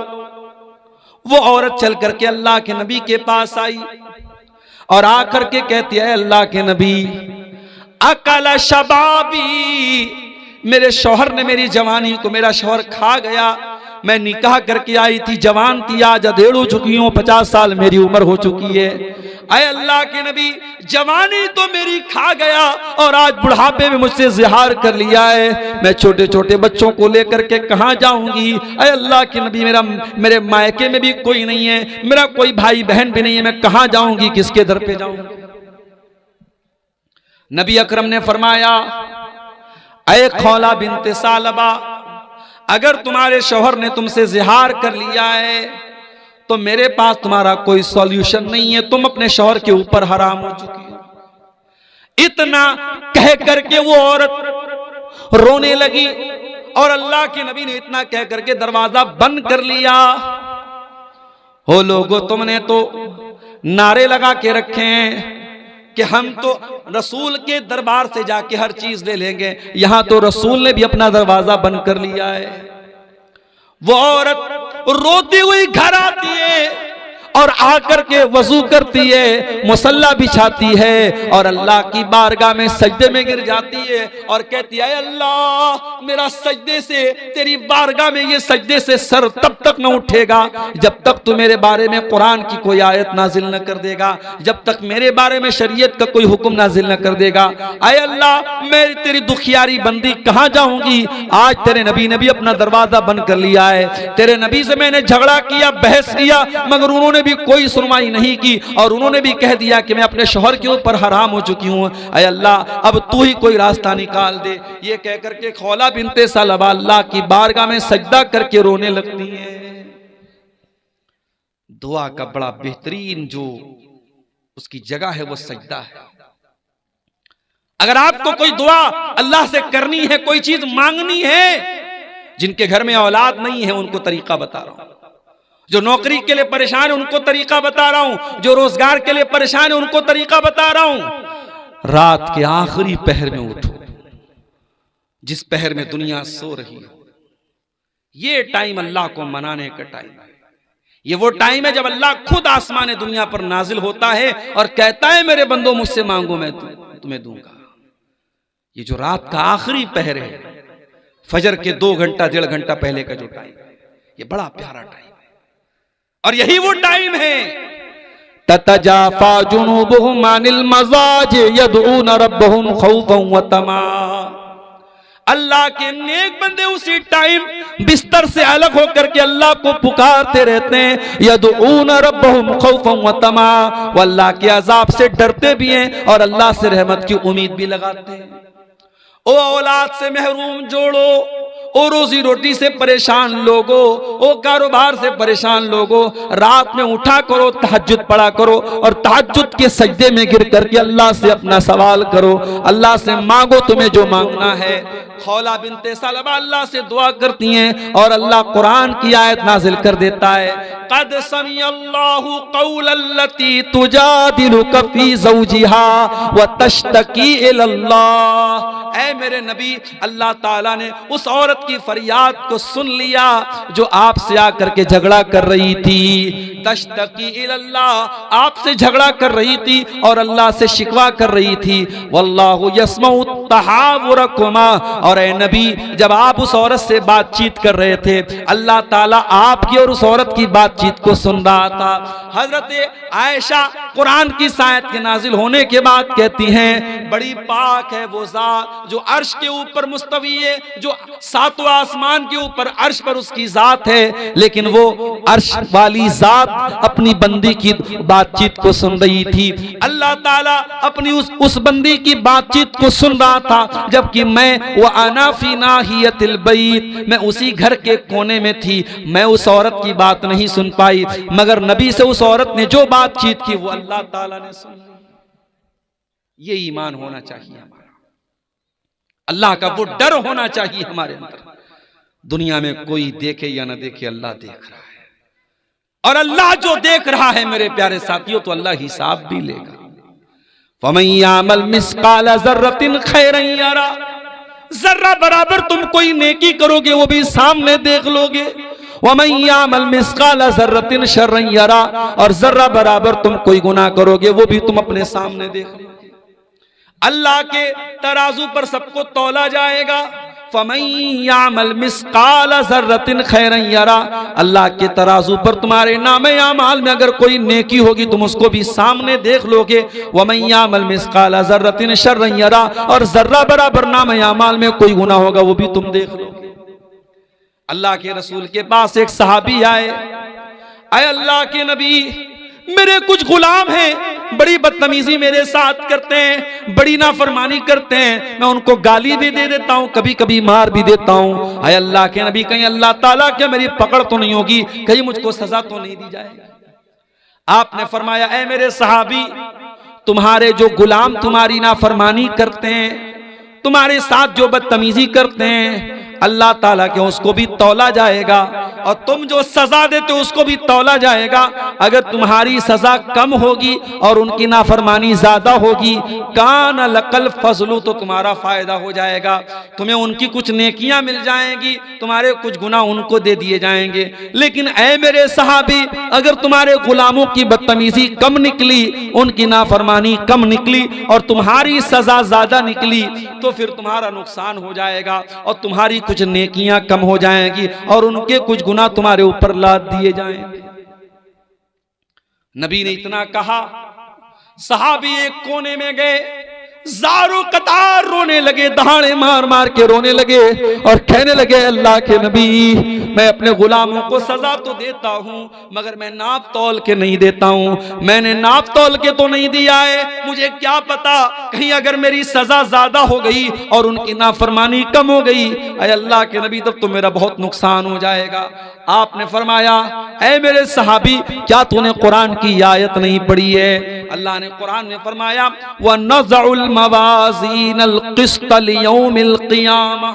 वो औरत चल करके अल्लाह के नबी के पास आई और आकर के कहती है, अल्लाह के नबी, अकल शबाबी, मेरे शौहर ने मेरी जवानी को, मेरा शौहर खा गया। मैं निकाह करके आई थी, जवान थी, आज अधेड़ हो चुकी हूँ, 50 साल मेरी उम्र हो चुकी है। अय अल्लाह के नबी, जवानी तो मेरी खा गया और आज बुढ़ापे में मुझसे ज़िहार कर लिया है, मैं छोटे छोटे बच्चों को लेकर के कहाँ जाऊंगी? अय अल्लाह के नबी, मेरे मायके में भी कोई नहीं है, मेरा कोई भाई बहन भी नहीं है, मैं कहाँ जाऊंगी, किसके दर पे जाऊंगी? नबी अकरम ने फरमाया, अय खौला बिन्ते सालबा, अगर तुम्हारे शौहर ने तुमसे ज़िहार कर लिया है तो मेरे पास तुम्हारा कोई सॉल्यूशन नहीं है, तुम अपने शौहर के ऊपर हराम हो चुकी हो। इतना कह करके वो औरत रोने लगी और अल्लाह के नबी ने इतना कह करके दरवाजा बंद कर लिया। हो लोगो, तुमने तो नारे लगा के रखे हैं कि हम तो रसूल के दरबार से जाके हर चीज ले लेंगे, यहां तो रसूल ने भी अपना दरवाजा बंद कर लिया है। वो औरत रोती हुई घर आती है और आकर के वजू करती है, मुसल्ला बिछाती है और अल्लाह की बारगाह में सजदे में गिर जाती है और कहती है अल्लाह मेरा सजदे से, तेरी बारगाह में ये सजदे से सर तब तक न उठेगा जब तक तू मेरे बारे में कुरान की कोई आयत नाजिल न कर देगा, जब तक मेरे बारे में शरीयत का कोई हुक्म नाजिल न कर देगा। आए अल्लाह मैं तेरी दुखियारी बंदी कहां जाऊंगी? आज तेरे नबी ने भी अपना दरवाजा बंद कर लिया है, तेरे नबी से मैंने झगड़ा किया, बहस किया, मगर उन्होंने भी कोई सुनवाई नहीं की और उन्होंने भी कह दिया कि मैं अपने शौहर के ऊपर हराम हो चुकी हूं। अय अल्लाह अब तू ही कोई रास्ता निकाल दे। ये कह करके खौला बिनते सलबा अल्लाह की बारगाह में सजदा करके रोने लगती है। दुआ का बड़ा बेहतरीन जो उसकी जगह है वो सजदा है। अगर आपको कोई दुआ अल्लाह से करनी है, कोई चीज मांगनी है, जिनके घर में औलाद नहीं है उनको तरीका बता रहा हूं, जो नौकरी के लिए परेशान है उनको तरीका बता रहा हूं, जो रोजगार के लिए परेशान है उनको तरीका बता रहा हूं। रात के आखिरी पहर में उठो, जिस पहर में दुनिया सो रही है, ये टाइम अल्लाह को मनाने का टाइम है। ये वो टाइम है जब अल्लाह खुद आसमान दुनिया पर नाजिल होता है और कहता है मेरे बंदो मुझसे मांगो मैं तुम्हें दूंगा। ये जो रात का आखिरी पहर है, फजर के 2 घंटा 1.5 घंटा पहले का जो टाइम है, ये बड़ा प्यारा टाइम है और यही वो टाइम है ततजाफा जुनूबुहुम अनिल मज़ाज यदऊन रब्बहुम खौफन व तमा। अल्लाह के नेक बंदे उसी टाइम बिस्तर से अलग होकर के अल्लाह को पुकारते रहते हैं, यदऊन रब्बहुम खौफन व तमा, वो अल्लाह के अजाब से डरते भी हैं और अल्लाह से रहमत की उम्मीद भी लगाते हैं। ओ औलाद से महरूम जोड़ो, ओ रोजी रोटी से परेशान लोगो, ओ कारोबार से परेशान लोगो, रात में उठा करो, तहज्जुद पढ़ा करो और तहज्जुद के सजदे में गिर करके अल्लाह से अपना सवाल करो, अल्लाह से मांगो तुम्हें जो मांगना है। खौला बिनते सलबा अल्लाह से दुआ करती हैं और अल्लाह कुरान की आयत नाजिल कर देता है, कद समिअल्लाहु कौलल्लती तुजादिलुका फी ज़ौजिहा व तश्तकी इलल्लाह। ऐ मेरे नबी, अल्लाह ताला ने उस औरत की फरियाद को सुन लिया जो आपसे आकर के झगड़ा कर रही थी। तश्तकी इलल्लाह, आपसे झगड़ा कर रही थी और अल्लाह से शिकवा कर रही थी। वल्लाहु यस्मउ तहावुरकुमा, और ऐ नबी जब आप उस औरत से बातचीत कर रहे थे, अल्लाह ताला आपकी और उस औरत की बातचीत को सुन रहा था। हजरत आयशा कुरान की आयत के नाजिल होने के बाद कहती हैं, बड़ी पाक है वो ज़ात जो अर्श के ऊपर मुस्तवी है, जो 7वें आसमान के ऊपर अर्श पर उसकी जात है, लेकिन वो अर्श वाली जात अपनी बंदी की बातचीत को सुन रही थी। अल्लाह ताला अपनी उस बंदी की बातचीत को सुन रहा था, जबकि मैं वो आना फी नाहियतिल बैत, मैं उसी घर के कोने में थी, मैं उस औरत की बात नहीं सुन पाई, मगर नबी से उस औरत ने जो बातचीत की वो अल्लाह ताला ने सुन ली। ये ईमान होना चाहिए हमारा, अल्लाह का वो डर होना चाहिए हमारे अंदर। दुनिया में कोई देखे या ना देखे, अल्लाह देख रहा है, और अल्लाह जो देख रहा है मेरे प्यारे साथियों, तो अल्लाह हिसाब भी लेगा। फमन यामल मिस्काल ज़र्रतिन खैरन यरा, जर्रा बराबर तुम कोई नेकी करोगे वो भी सामने देख लोगे। वमन यामल मिस्काल ज़र्रतिन शर्रन यरा, और जर्रा बराबर तुम कोई गुनाह करोगे वो भी तुम अपने सामने देख लोगे। अल्लाह के तराजू पर सबको तौला जाएगा। फमन यामल मिस्काल ज़र्रतिन खैरन यरा, अल्लाह के तराजू पर तुम्हारे नामे आमाल में अगर कोई नेकी होगी तुम उसको भी सामने देख लोगे। वमन यामल मिस्काल ज़र्रतिन शर्रन यरा, और जर्रा बराबर नामे आमाल में कोई गुनाह होगा वो भी तुम देख लोगे। अल्लाह के रसूल के पास एक सहाबी आए, आए अल्लाह के नबी, मेरे कुछ गुलाम हैं, बड़ी बदतमीजी मेरे साथ करते हैं, बड़ी नाफरमानी करते हैं, मैं उनको गाली भी दे देता हूं, कभी कभी मार भी देता हूं। आए अल्लाह के नबी, कहीं अल्लाह ताला क्या मेरी पकड़ तो नहीं होगी, कहीं मुझको सजा तो नहीं दी जाएगी? आपने फरमाया, ऐ मेरे सहाबी, तुम्हारे जो गुलाम तुम्हारी नाफरमानी करते हैं, तुम्हारे साथ जो बदतमीजी करते हैं, अल्लाह ताला के उसको भी तौला जाएगा। और तुम जो सजा देते हो उसको भी तौला जाएगा। अगर तुम्हारी सजा कम होगी और उनकी नाफरमानी ज्यादा होगी, कान लकल फजलू, तो तुम्हारा फायदा हो जाएगा। तुम्हें उनकी कुछ नेकियां मिल जाएंगी, तुम्हारे कुछ गुनाह उनको दे दिए जाएंगे। लेकिन ऐ मेरे सहाबी, अगर तुम्हारे गुलामों की बदतमीजी कम निकली, उनकी नाफरमानी कम निकली और तुम्हारी सजा ज्यादा निकली, तो फिर तुम्हारा नुकसान हो जाएगा और तुम्हारी कुछ नेकियां कम हो जाएंगी और उनके कुछ गुनाह तुम्हारे ऊपर लाद दिए जाएंगे। नबी ने इतना कहा, सहाबी एक कोने में गए, ज़ारो कतार रोने लगे, दहाड़े मार मार के रोने लगे और कहने लगे, अल्लाह के नबी, मैं अपने गुलामों को सजा तो देता हूं मगर मैं नाप तौल के नहीं देता हूं। मैंने नाप तौल के तो नहीं दिया है, मुझे क्या पता कहीं अगर मेरी सजा ज्यादा हो गई और उनकी नाफरमानी कम हो गई, अय अल्लाह के नबी, तब तो मेरा बहुत नुकसान हो जाएगा। आपने फरमाया, ऐ मेरे सहाबी, क्या तूने कुरान की आयत नहीं पढ़ी है? अल्लाह ने कुरान में फरमाया, व नज़उल मवाज़ीनल क़िस्त लियौमिल क़ियामा,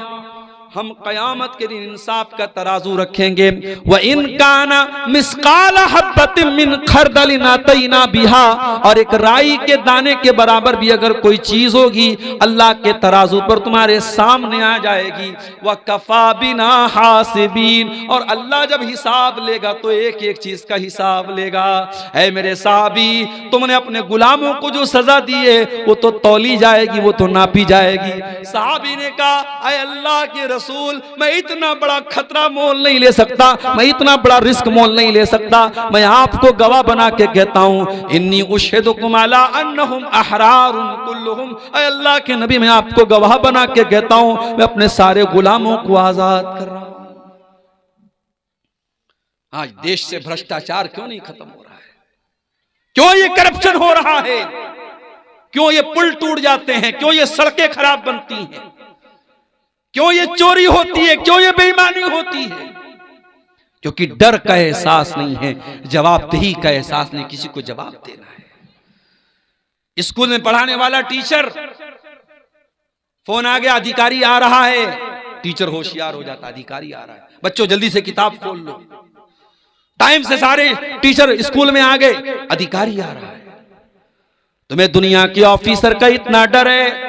हम कयामत के दिन इंसाफ का तराजू रखेंगे। व इन काना मिस्काल हब्बतिन मिन खरदलिन अतैना बिहा, और एक राई के दाने के बराबर भी अगर कोई चीज होगी, अल्लाह के तराजू पर तुम्हारे सामने आ जाएगी। व कफा बिना हासिबीन, और अल्लाह जब हिसाब लेगा तो एक एक चीज का हिसाब लेगा। ऐ मेरे साहबी, तुमने अपने गुलामों को जो सजा दी है वो तो तौली जाएगी, वो तो नापी जाएगी। साहबी ने कहा, ऐ अल्लाह के रसूल, मैं इतना बड़ा खतरा मोल नहीं ले सकता, मैं इतना बड़ा रिस्क मोल नहीं ले सकता। मैं आपको गवाह बना के कहता हूं, इन्नी उशहिदुकुम अला अन्नहुम अहरारुन कुल्लुहुम, ऐ अल्लाह के नबी, मैं आपको गवाह बना के कहता हूं, मैं अपने सारे गुलामों को आजाद कर रहा हूं। आज देश से भ्रष्टाचार क्यों नहीं खत्म हो रहा है? क्यों ये करप्शन हो रहा है? क्यों ये पुल टूट जाते हैं? क्यों ये सड़कें खराब बनती हैं? क्यों ये चोरी होती है? क्यों ये बेईमानी होती है? क्योंकि डर का एहसास नहीं है, जवाबदेही का एहसास नहीं, किसी को जवाब देना है। स्कूल में पढ़ाने वाला टीचर, फोन आ गया, अधिकारी आ रहा है, टीचर होशियार हो जाता, अधिकारी आ रहा है, बच्चों जल्दी से किताब खोल लो। टाइम से सारे टीचर स्कूल में आ गए, अधिकारी आ रहा है। तुम्हें दुनिया के ऑफिसर का इतना डर है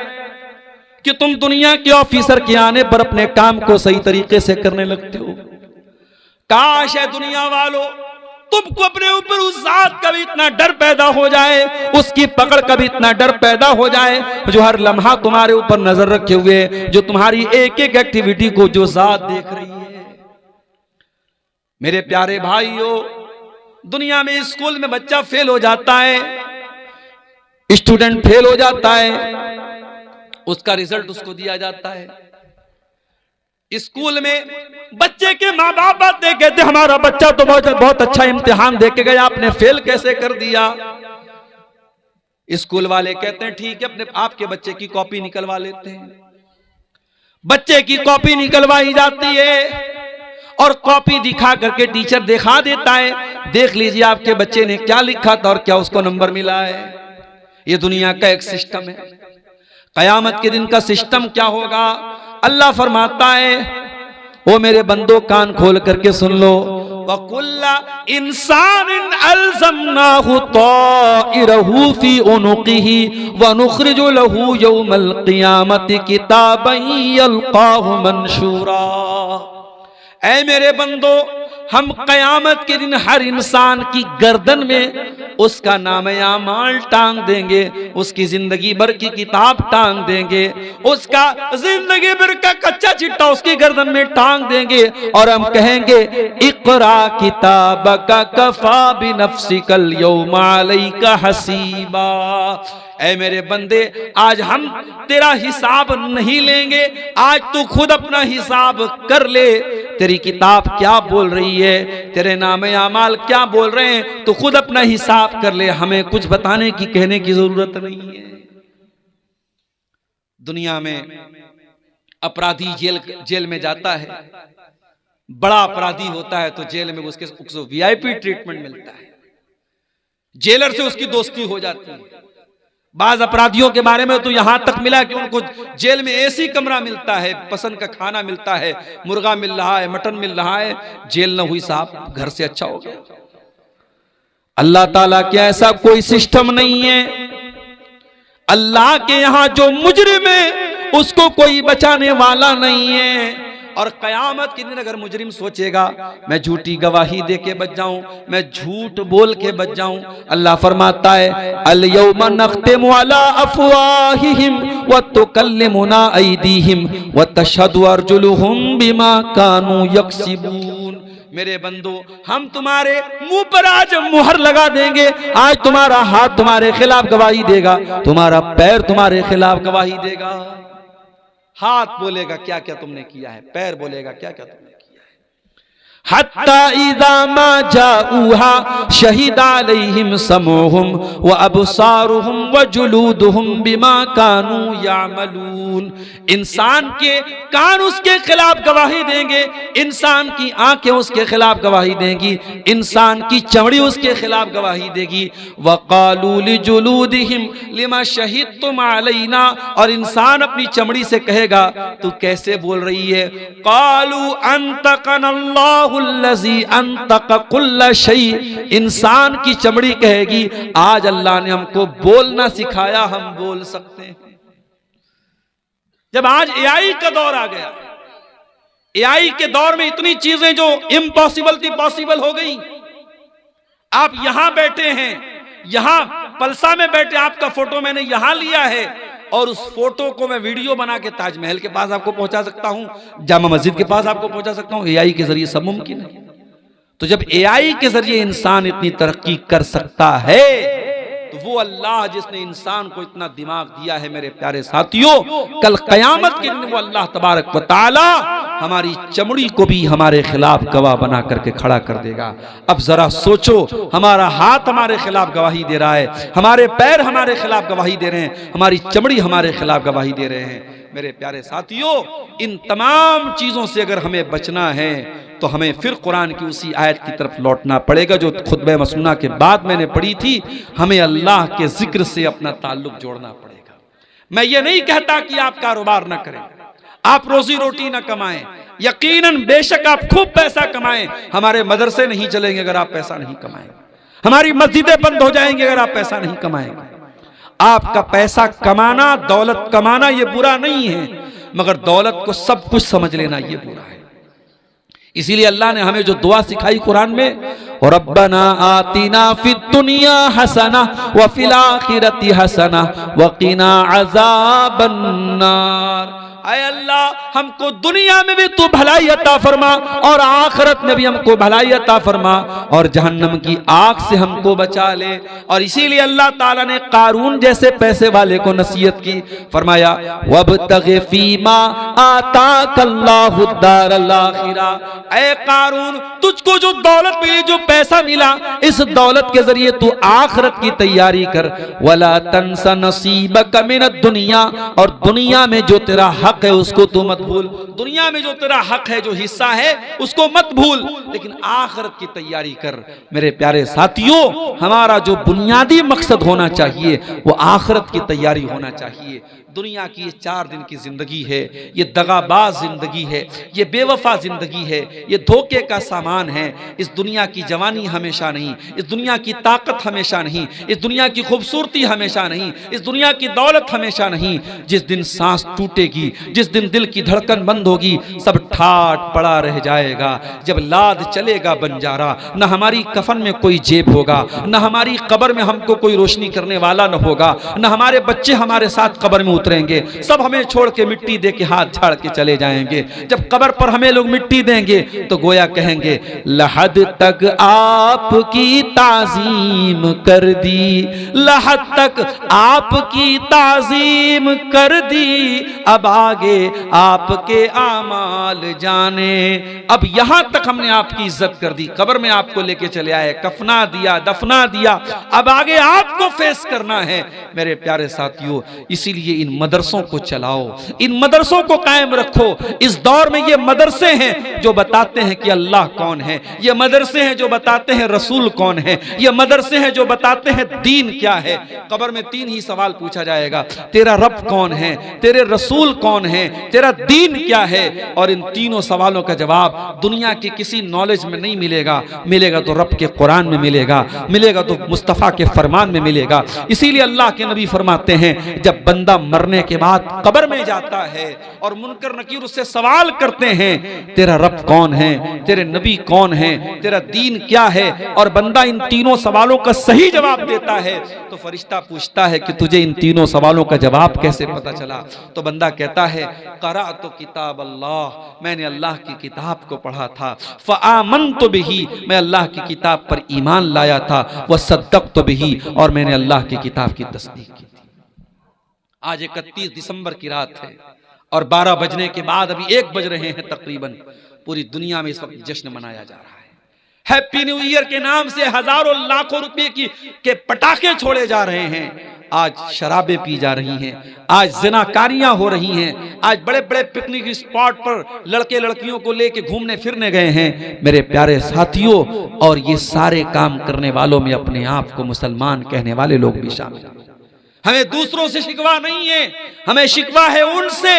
कि तुम दुनिया के ऑफिसर के आने पर अपने काम को सही तरीके से करने लगते हो। काश है दुनिया वालों, तुमको अपने ऊपर उस जात का भी इतना डर पैदा हो जाए, उसकी पकड़ का भी इतना डर पैदा हो जाए, जो हर लम्हा तुम्हारे ऊपर नजर रखे हुए, जो तुम्हारी एक एक एक्टिविटी को जो जात देख रही है। मेरे प्यारे भाइयों, दुनिया में स्कूल में बच्चा फेल हो जाता है, स्टूडेंट फेल हो जाता है, उसका रिजल्ट उसको दिया जाता है। स्कूल में बच्चे के माँ बाप आते कहते, हमारा बच्चा तो बहुत अच्छा इम्तिहान दे के गया, आपने फेल कैसे कर दिया? स्कूल वाले कहते हैं, ठीक है, अपने आपके बच्चे की कॉपी निकलवा लेते हैं। बच्चे की कॉपी निकलवाई जाती है और कॉपी दिखा करके टीचर दिखा देता है, देख लीजिए आपके बच्चे ने क्या लिखा था और क्या उसको नंबर मिला है। ये दुनिया का एक सिस्टम है। कयामत के दिन का सिस्टम क्या होगा? अल्लाह फरमाता है, ओ मेरे बंदो कान खोल करके सुन लो, वकुल्ला इंसानिन अलज़मनाहु ताइरहु फी उनुक़िही व नुख़रिजु लहू यौमल क़ियामति किताबन यल्क़ाहु मंशूरा। ऐ मेरे बंदो, हम कयामत के दिन हर इंसान की गर्दन में उसका नाम-ए-आमाल टांग देंगे, उसकी जिंदगी भर की किताब टांग देंगे, उसका जिंदगी भर का कच्चा चिट्ठा उसकी गर्दन में टांग देंगे और हम कहेंगे, इक़रा किताबका कफ़ा बिनफ़्सिकल यौमा अलैका हसीबा। ऐ मेरे बंदे, आज हम तेरा हिसाब नहीं लेंगे, आज तू खुद अपना हिसाब कर ले। तेरी किताब क्या बोल रही है, तेरे नाम-ए-आमाल क्या बोल रहे हैं, तू खुद अपना हिसाब कर ले, हमें कुछ बताने की, कहने की जरूरत नहीं है। दुनिया में अपराधी जेल में जाता है, बड़ा अपराधी होता है तो जेल में उसको वीआईपी ट्रीटमेंट मिलता है, जेलर से उसकी दोस्ती हो जाती है। बाज अपराधियों के बारे में तो यहां तक मिला कि उनको जेल में एसी कमरा मिलता है, पसंद का खाना मिलता है, मुर्गा मिल रहा है, मटन मिल रहा है, जेल न हुई साहब, घर से अच्छा हो गया। अल्लाह ताला के ऐसा कोई सिस्टम नहीं है। अल्लाह के यहां जो मुजरिम है उसको कोई बचाने वाला नहीं है। और कयामत के दिन अगर मुजरिम सोचेगा मैं झूठी गवाही दे के बच जाऊं, मैं झूठ बोल के बच जाऊं, अल्लाह फरमाता है अल यौमा नख्तिमु अला अफवाहिहिम व तुकल्लिमुना अयदीहिम व तशहदु अर्जुलुहुम बिमा कानू यक्सिबून। मेरे बंदो, हम तुम्हारे मुंह पर आज मुहर लगा देंगे। आज तुम्हारा हाथ तुम्हारे खिलाफ गवाही देगा, तुम्हारा पैर तुम्हारे खिलाफ गवाही देगा। हाथ बोलेगा क्या क्या तुमने किया है, पैर बोलेगा क्या क्या तुमने किया है। हत्ता इज़ा मा जाऊहा शहीदा अलैहिम समूहुम व अबसारुहुम व जुलूदुहुम बिमा कानू यामलून। इंसान के कान उसके खिलाफ गवाही देंगे, इंसान की आंखें उसके खिलाफ गवाही देंगी, इंसान की चमड़ी उसके खिलाफ गवाही देगी। वक़ालू लिजुलूदिहिम लिमा शहीदतुम अलैना, और इंसान अपनी चमड़ी से कहेगा तू कैसे बोल रही है। क़ालू अंतक़नल्लाहुल्लज़ी अंतक़ कुल्ल शै, इंसान की चमड़ी कहेगी आज अल्लाह ने हमको बोलना सिखाया, हम बोल सकते हैं। जब आज एआई का दौर आ गया, एआई के दौर में इतनी चीजें जो इम्पॉसिबल थी पॉसिबल हो गई। आप यहां बैठे हैं, यहां पलसा में बैठे, आपका फोटो मैंने यहां लिया है और उस फोटो को मैं वीडियो बना के ताजमहल के पास आपको पहुंचा सकता हूं, जामा मस्जिद के पास आपको पहुंचा सकता हूं। एआई के जरिए सब मुमकिन है। तो जब एआई के जरिए इंसान इतनी तरक्की कर सकता है तो वो अल्लाह जिसने इंसान को इतना दिमाग दिया है, मेरे प्यारे साथियों, कल कयामत के दिन वो अल्लाह तबारक व तआला हमारी चमड़ी को भी हमारे खिलाफ गवाह बना करके खड़ा कर देगा। अब जरा सोचो, हमारा हाथ हमारे खिलाफ गवाही दे रहा है, हमारे पैर हमारे खिलाफ गवाही दे रहे हैं, हमारी चमड़ी हमारे खिलाफ गवाही दे रहे हैं। मेरे प्यारे साथियों, इन तमाम चीजों से अगर हमें बचना है तो हमें फिर कुरान की उसी आयत की तरफ लौटना पड़ेगा जो खुतबे मसनूना के बाद मैंने पढ़ी थी। हमें अल्लाह के जिक्र से अपना ताल्लुक जोड़ना पड़ेगा। मैं ये नहीं कहता कि आप कारोबार ना करें, आप रोजी रोटी ना कमाएं, यकीनन बेशक आप खूब पैसा कमाएं, हमारे मदरसे नहीं चलेंगे अगर आप पैसा नहीं कमाएंगे, हमारी मस्जिदें बंद हो जाएंगी अगर आप पैसा नहीं कमाएंगे। आपका पैसा कमाना, दौलत कमाना ये बुरा नहीं है, मगर दौलत को सब कुछ समझ लेना ये बुरा है। इसीलिए अल्लाह ने हमें जो दुआ सिखाई कुरान में, रब्बना आतिना फिद दुनिया हसना व फिल आखिरति हसना व क़िना अज़ाबन नार। ऐ अल्लाह, हमको दुनिया में भी तू भलाई अता फरमा और आखिरत में भी हमको भलाई अता फरमा और जहन्नम की आग से हमको बचा ले। और इसीलिए अल्लाह ताला ने कारून जैसे पैसे वाले को नसीहत की, फरमाया वब्तग़ि फ़ीमा आताकल्लाहु दारल आखिरा। ऐ कारून, तुझको जो दौलत मिली, जो पैसा मिला, इस दौलत के जरिए तू आखिरत की तैयारी कर। वला तंसा नसीबक मिनद दुनिया, और दुनिया में जो तेरा हक है उसको तू मत भूल। दुनिया में जो तेरा हक है, जो हिस्सा है, उसको मत भूल, लेकिन आखिरत की तैयारी कर। मेरे प्यारे साथियों, हमारा जो बुनियादी मकसद होना चाहिए वो आखिरत की तैयारी होना चाहिए। दुनिया की ये 4 दिन की जिंदगी है, ये दगाबाज जिंदगी है, ये बेवफा जिंदगी है, ये धोखे का सामान है। इस दुनिया की जवानी हमेशा नहीं, इस दुनिया की ताकत हमेशा नहीं, इस दुनिया की खूबसूरती हमेशा नहीं, इस दुनिया की दौलत हमेशा नहीं। जिस दिन सांस टूटेगी, जिस दिन दिल की धड़कन बंद होगी, सब ठाट पड़ा रह जाएगा। जब लाद चलेगा बंजारा, न हमारी कफन में कोई जेब होगा, न हमारी कब्र में हमको कोई रोशनी करने वाला न होगा, न हमारे बच्चे हमारे साथ कब्र में उतरेंगे। सब हमें छोड़ के मिट्टी दे के हाथ झाड़ के चले जाएंगे। जब कब्र पर हमें लोग मिट्टी देंगे तो गोया कहेंगे लहद तक आपकी ताजीम कर दी, लहद तक आपकी ताजीम कर दी, अब आगे आपके आमाल जाने। अब यहां तक हमने आपकी इज्जत कर दी, कब्र में आपको लेके चले आए, कफना दिया, दफना दिया, अब आगे आपको फेस करना है। मेरे प्यारे साथियों, इसीलिए इन मदरसों को चलाओ, इन मदरसों को कायम रखो। इस दौर में ये मदरसे हैं जो बताते हैं कि अल्लाह कौन है, ये मदरसे हैं जो बताते हैं रसूल कौन है, ये मदरसे हैं जो बताते हैं दीन क्या है। कब्र में 3 ही सवाल पूछा जाएगा, तेरा रब कौन है, तेरे रसूल कौन है, तेरा दीन क्या है। और इन तीनों सवालों का जवाब दुनिया की किसी नॉलेज में नहीं मिलेगा, मिलेगा तो रब के कुरान में मिलेगा, मिलेगा तो मुस्तफ़ा के फरमान में मिलेगा। इसीलिए अल्लाह के नबी फरमाते हैं, जब बंदा मरने के बाद कब्र में जाता है और मुनकर नकीर उससे सवाल करते हैं, तेरा रब कौन है, तेरे नबी कौन है, तेरा दीन क्या है, और बंदा इन तीनों सवालों का सही जवाब देता है, तो फरिश्ता पूछता है कि तुझे इन तीनों सवालों का जवाब कैसे पता चला। तो बंदा कहता है, क़रा तो किताब अल्लाह, मैंने अल्लाह की किताब को पढ़ा था, फ़आमनतु बिही, मैं अल्लाह की किताब पर ईमान लाया था, वसद्दक़तु बिही, और मैंने अल्लाह की किताब की तस्दीक की थी। आज 31 दिसंबर की रात है और 12 बजने के बाद अभी 1 बज रहे हैं तकरीबन। पूरी दुनिया में इस वक्त जश्न मनाया जा रहा है। हैप्पी न्यू ईयर के नाम से हजारों लाखों रुपए के पटाखे छोड़े जा रहे हैं। आज शराबें पी जा रही हैं, आज ज़िनाकारियां हो रही हैं, आज बड़े बड़े पिकनिक स्पॉट पर लड़के लड़कियों को लेके घूमने फिरने गए हैं मेरे प्यारे साथियों। और ये सारे काम करने वालों में अपने आप को मुसलमान कहने वाले लोग भी शामिल हैं। हमें दूसरों से शिकवा नहीं है, हमें शिकवा है उनसे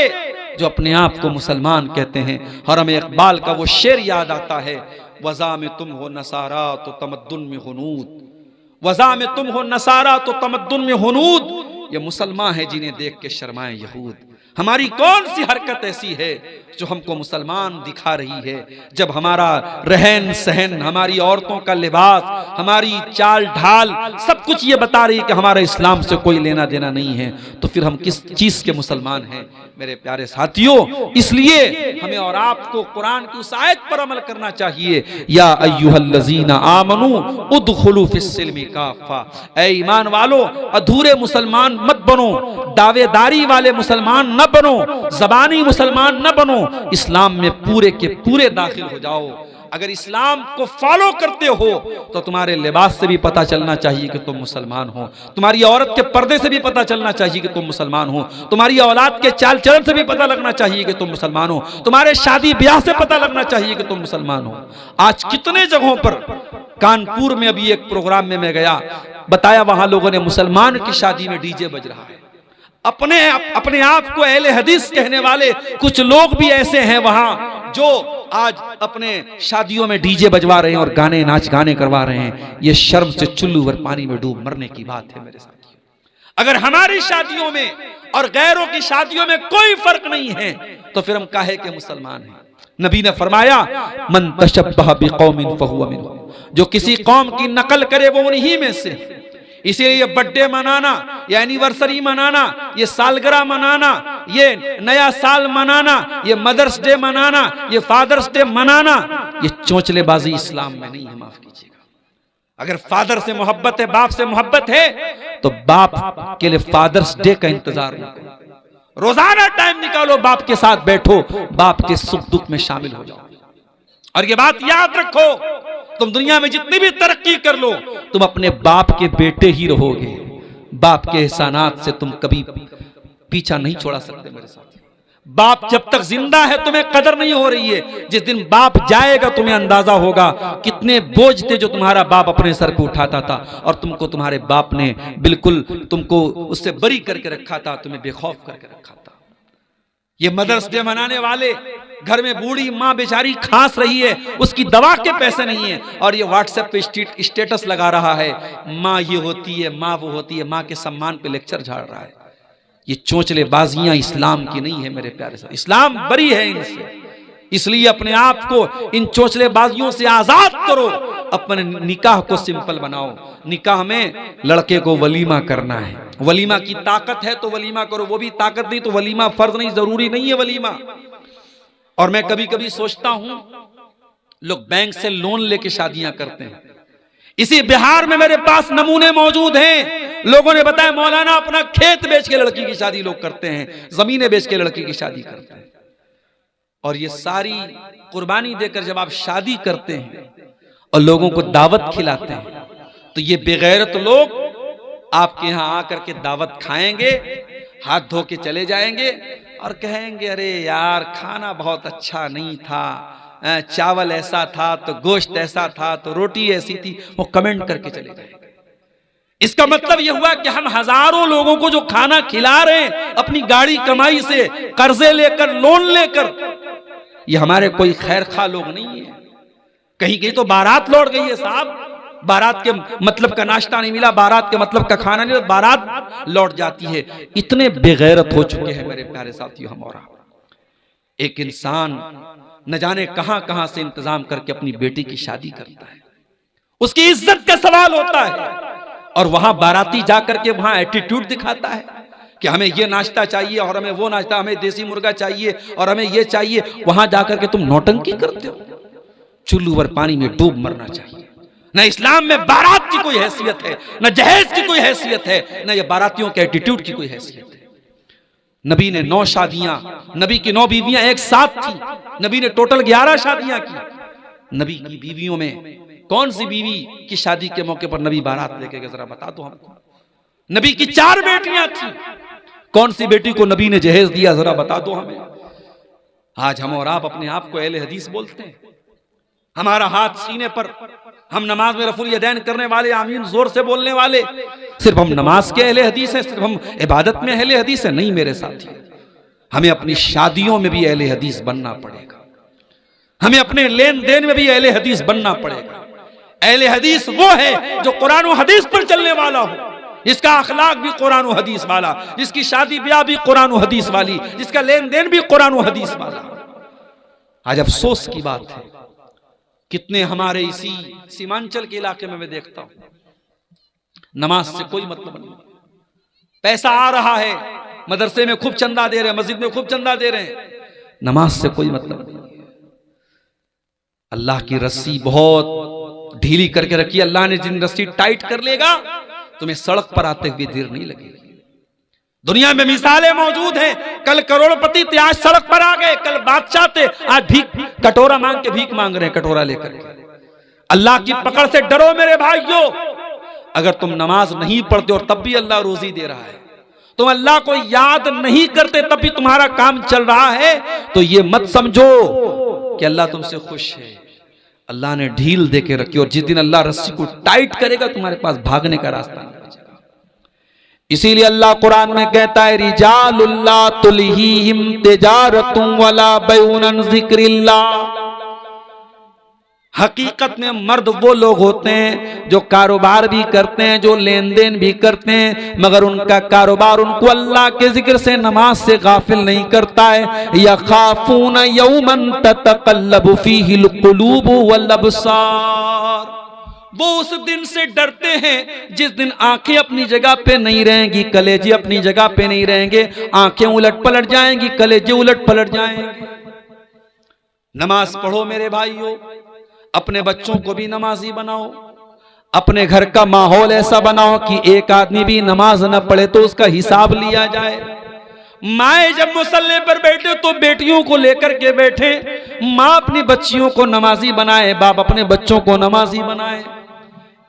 जो अपने आप को मुसलमान कहते हैं। और हमें इकबाल का वो शेर याद आता है, वज़ा में तुम हो नसारा तो तमद्दुन में हुनूद, वज़ा में तुम हो नसारा तो तमद्दुन में हुनूद। ये मुसलमान है जिन्हें देख के शर्माए यहूद। हमारी कौन सी हरकत ऐसी है जो हमको मुसलमान दिखा रही है, जब हमारा रहन सहन, हमारी औरतों का लिबास, हमारी चाल ढाल सब कुछ ये बता रही है कि हमारा इस्लाम से कोई लेना देना नहीं है, तो फिर हम किस चीज के मुसलमान हैं मेरे प्यारे साथियों। इसलिए हमें और आपको कुरान की उस आयत पर अमल करना चाहिए, या अय्युहल्लज़ीना आमनू उदखुलू फिस्सिल्मि काफ़ा, ऐ ईमान वालो अधूरे मुसलमान मत बनो, दावेदारी वाले मुसलमान न बनो, ज़बानी मुसलमान न बनो, इस्लाम में पूरे के पूरे दाखिल हो जाओ। अगर इस्लाम को फॉलो करते हो तो तुम्हारे लिबास से भी पता चलना चाहिए कि तुम मुसलमान हो, तुम्हारी औरत के पर्दे से भी पता चलना चाहिए कि तुम मुसलमान हो, तुम्हारी औलाद के चाल चलन से भी पता लगना चाहिए कि तुम मुसलमान हो, तुम्हारे शादी ब्याह से पता लगना चाहिए कि तुम मुसलमान हो। आज कितने जगहों पर, कानपुर में अभी एक प्रोग्राम में मैं गया, बताया वहां लोगों ने मुसलमान की शादी में डीजे बज रहा है। अपने आप को अहले हदीस कहने वाले कुछ लोग भी ऐसे हैं वहां जो आज अपने शादियों में डीजे बजवा रहे हैं और गाने नाच गाने करवा रहे हैं। ये शर्म से चुल्लू भर पानी में डूब मरने की बात है मेरे साथियों। अगर हमारी शादियों में और गैरों की शादियों में कोई फर्क नहीं है तो फिर हम काहे के मुसलमान हैं। नबी ने फरमाया, मन तशब्बह बिकौमिन फहुवा मिनहुम, जो किसी कौम की नकल करे वो उन्हीं में से। इसीलिए ये बर्थडे मनाना, ये एनिवर्सरी मनाना, ये सालगिरह मनाना, ये नया साल मनाना, ये मदर्स डे मनाना, ये फादर्स डे मनाना, ये चोंचलेबाजी इस्लाम में नहीं है, माफ कीजिएगा। अगर फादर से मोहब्बत है, बाप से मोहब्बत है, तो बाप के लिए फादर्स डे का इंतजार न करो, रोजाना टाइम निकालो, बाप के साथ बैठो, बाप के सुख दुख में शामिल हो जाओ। और ये बात याद रखो, तुम दुनिया में जितनी भी तरक्की कर लो, तुम अपने बाप के बेटे ही रहोगे। बाप के एहसानात से तुम कभी पीछा नहीं छोड़ा सकते मेरे साथ। बाप जब तक जिंदा है तुम्हें कदर नहीं हो रही है, जिस दिन बाप जाएगा तुम्हें अंदाजा होगा कितने बोझ थे जो तुम्हारा बाप अपने सर पे उठाता था, और तुमको तुम्हारे बाप ने बिल्कुल तुमको उससे बरी करके रखा था, तुम्हें बेखौफ करके रखा था। ये मदर्स डे मनाने वाले, घर में बूढ़ी माँ बेचारी खांस रही है, उसकी दवा के पैसे नहीं है, और ये व्हाट्सएप पे स्टेटस लगा रहा है, माँ ये होती है, माँ वो होती है, माँ के सम्मान पे लेक्चर झाड़ रहा है। ये चोंचलेबाजियां इस्लाम की नहीं है मेरे प्यारे साथ, इस्लाम बरी है इनसे। इसलिए अपने आप को इन चोंचलेबाजियों से आजाद करो, अपने निकाह को सिंपल बनाओ। निकाह में लड़के को वलीमा करना है, वलीमा की ताकत है तो वलीमा करो, वो भी ताकत नहीं तो वलीमा फर्ज नहीं, जरूरी नहीं है वलीमा। और मैं कभी कभी सोचता हूं, लोग बैंक से लोन लेके शादियां करते हैं। इसी बिहार में मेरे पास नमूने मौजूद हैं, लोगों ने बताया मौलाना अपना खेत बेच के लड़की की शादी लोग करते हैं, जमीनें बेच के लड़की की शादी करते हैं। और ये सारी कुर्बानी देकर जब आप शादी करते हैं और लोगों को दावत खिलाते हैं, तो ये बेगैरत लोग आपके यहां आकर के दावत खाएंगे, हाथ धो के चले जाएंगे और कहेंगे अरे यार खाना बहुत अच्छा नहीं था, चावल ऐसा था तो गोश्त ऐसा था तो रोटी ऐसी थी, वो कमेंट करके चले जाएंगे। इसका मतलब यह हुआ कि हम हजारों लोगों को जो खाना खिला रहे हैं अपनी गाड़ी कमाई से, कर्जे लेकर, लोन लेकर, ये हमारे कोई खैर खा लोग नहीं है। कहीं कहीं तो बारात लौट गई है साहब, बारात के मतलब का नाश्ता नहीं मिला, बारात के मतलब का खाना नहीं मिला, बारात लौट जाती है। इतने बेगैरत हो चुके हैं मेरे प्यारे साथियों हम और आप। एक इंसान न जाने कहां कहां से इंतजाम करके अपनी बेटी की शादी करता है, उसकी इज्जत का सवाल होता है, और वहां बाराती जाकर के वहां एटीट्यूड दिखाता है कि हमें ये नाश्ता चाहिए और हमें वो नाश्ता, हमें देसी मुर्गा चाहिए और हमें ये चाहिए। वहां जाकर के तुम नौटंकी करते हो। चुल्लू भर पानी में डूब मरना चाहिए। न इस्लाम में बारात की कोई हैसियत है, न जहेज की कोई हैसियत है, न ये बारातियों के एटीट्यूड की कोई हैसियत है। नबी ने 9 शादियां, नबी की 9 बीवियां एक साथ थी। नबी ने टोटल 11 शादियां की। नबी की बीवियों में कौन सी बीवी की शादी के मौके पर नबी बारात लेके गए, जरा बता दो हमको। नबी की 4 बेटियां थी, कौन सी बेटी को नबी ने जहेज दिया, जरा बता दो हमें। आज हम और आप अपने आप को अहले हदीस बोलते हैं। हमारा हाथ सीने पर, हम नमाज में रफुल यदैन करने वाले, आमीन जोर से बोलने वाले, सिर्फ हम नमाज के अहले हदीस हैं, सिर्फ हम इबादत में अहले हदीस हैं? नहीं मेरे साथी, हमें अपनी शादियों में भी अहले हदीस बनना पड़ेगा। हमें अपने लेन देन में भी अहले हदीस बनना पड़ेगा। अहले हदीस वो है जो कुरान और हदीस पर चलने वाला हो, जिसका अखलाक भी कुरान और हदीस वाला, जिसकी शादी ब्याह भी कुरान और हदीस वाली, जिसका लेन देन भी कुरान और हदीस वाला। आज अफसोस की बात है, कितने हमारे इसी सीमांचल के इलाके में मैं देखता हूं, नमाज से कोई मतलब नहीं। पैसा आ रहा है, मदरसे में खूब चंदा दे रहे हैं, मस्जिद में खूब चंदा दे रहे हैं, नमाज से कोई मतलब नहीं। अल्लाह की रस्सी बहुत ढीली करके रखी। अल्लाह ने जिन रस्सी टाइट कर लेगा, तुम्हें सड़क पर आते हुए देर नहीं लगेगी। दुनिया में मिसालें मौजूद हैं। कल करोड़पति थे, आज सड़क पर आ गए। कल बादशाह थे, आज भीख कटोरा मांग के भीख मांग रहे हैं, कटोरा लेकर। अल्लाह की पकड़ से डरो मेरे भाइयों। अगर तुम नमाज नहीं पढ़ते और तब भी अल्लाह रोजी दे रहा है, तुम अल्लाह को याद नहीं करते तब भी तुम्हारा काम चल रहा है, तो ये मत समझो कि अल्लाह तुमसे खुश है। अल्लाह ने ढील दे के रखी, और जिस दिन अल्लाह रस्सी को टाइट करेगा तुम्हारे पास भागने का रास्ता नहीं बचेगा। इसीलिए अल्लाह कुरान में कहता है, रिजालुल्ला तुलहीहिम तिजारतुम वला बैउन अन जिक्रिल्लाह। हकीकत में मर्द वो लोग होते हैं जो कारोबार भी करते हैं, जो लेन देन भी करते हैं, मगर उनका कारोबार उनको अल्लाह के जिक्र से, नमाज से गाफिल नहीं करता है। यखाफून यौमन ततक़ल्लबु फीहिल क़ुलूबु वल अब्सार। वो उस दिन से डरते हैं जिस दिन आंखें अपनी जगह पे नहीं रहेंगी, कलेजे अपनी जगह पे नहीं रहेंगे, आंखें उलट पलट जाएंगी, कलेजे उलट पलट जाएंगे। नमाज पढ़ो मेरे भाइयों, अपने बच्चों को भी नमाजी बनाओ, अपने घर का माहौल ऐसा बनाओ कि एक आदमी भी नमाज न पढ़े तो उसका हिसाब लिया जाए। माए जब मुसल्ले पर बैठे तो बेटियों को लेकर के बैठे, माँ अपनी बच्चियों को नमाजी बनाए, बाप अपने बच्चों को नमाजी बनाए।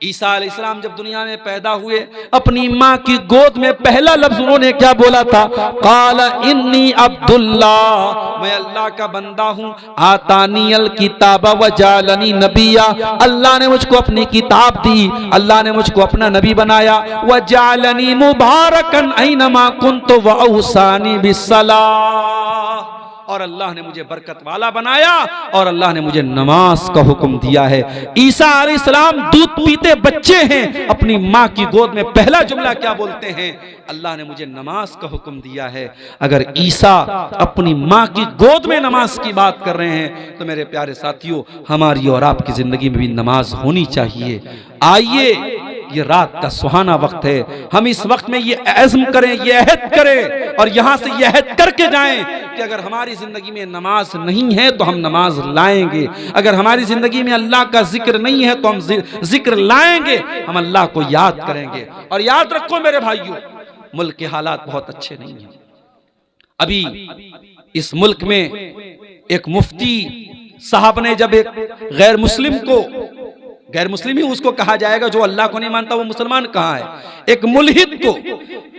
ईसा अलैहिस्सलाम जब दुनिया में पैदा हुए, अपनी माँ की गोद में पहला लफ्ज उन्होंने क्या बोला था? काला इन्नी अब्दुल्लाह, मैं अल्लाह का बंदा हूँ। आतानी अल किताबा व जालनी नबिया, अल्लाह ने मुझको अपनी किताब दी, अल्लाह ने मुझको अपना नबी बनाया। व जालनी मुबारकन ऐनमा कुन्तु व औसानी बिस्सलाह, और अल्लाह ने मुझे बरकत वाला बनाया, और अल्लाह ने मुझे नमाज का हुक्म दिया है। ईसा अलैहिस्सलाम दूध पीते बच्चे हैं, अपनी माँ की गोद में पहला जुमला क्या बोलते हैं? अल्लाह ने मुझे नमाज का हुक्म दिया है। अगर ईसा अपनी माँ की गोद में नमाज की बात कर रहे हैं, तो मेरे प्यारे साथियों, हमारी और आपकी जिंदगी में भी नमाज होनी चाहिए। आइए, ये रात का सुहाना वक्त है, हम इस वक्त में ये अज़्म करें, ये अहद करें, और यहां से ये अहद करके जाएं कि अगर हमारी जिंदगी में नमाज नहीं है तो हम नमाज लाएंगे। अगर हमारी जिंदगी में अल्लाह का जिक्र नहीं है तो हम जिक्र लाएंगे, हम अल्लाह को याद करेंगे। और याद रखो मेरे भाइयों, मुल्क के हालात बहुत अच्छे नहीं हैं। अभी इस मुल्क में एक मुफ्ती साहब ने जब एक गैर मुस्लिम को, गैर मुस्लिम ही उसको कहा जाएगा, जो अल्लाह को नहीं मानता वो मुसलमान कहाँ है, एक मुल्हिद को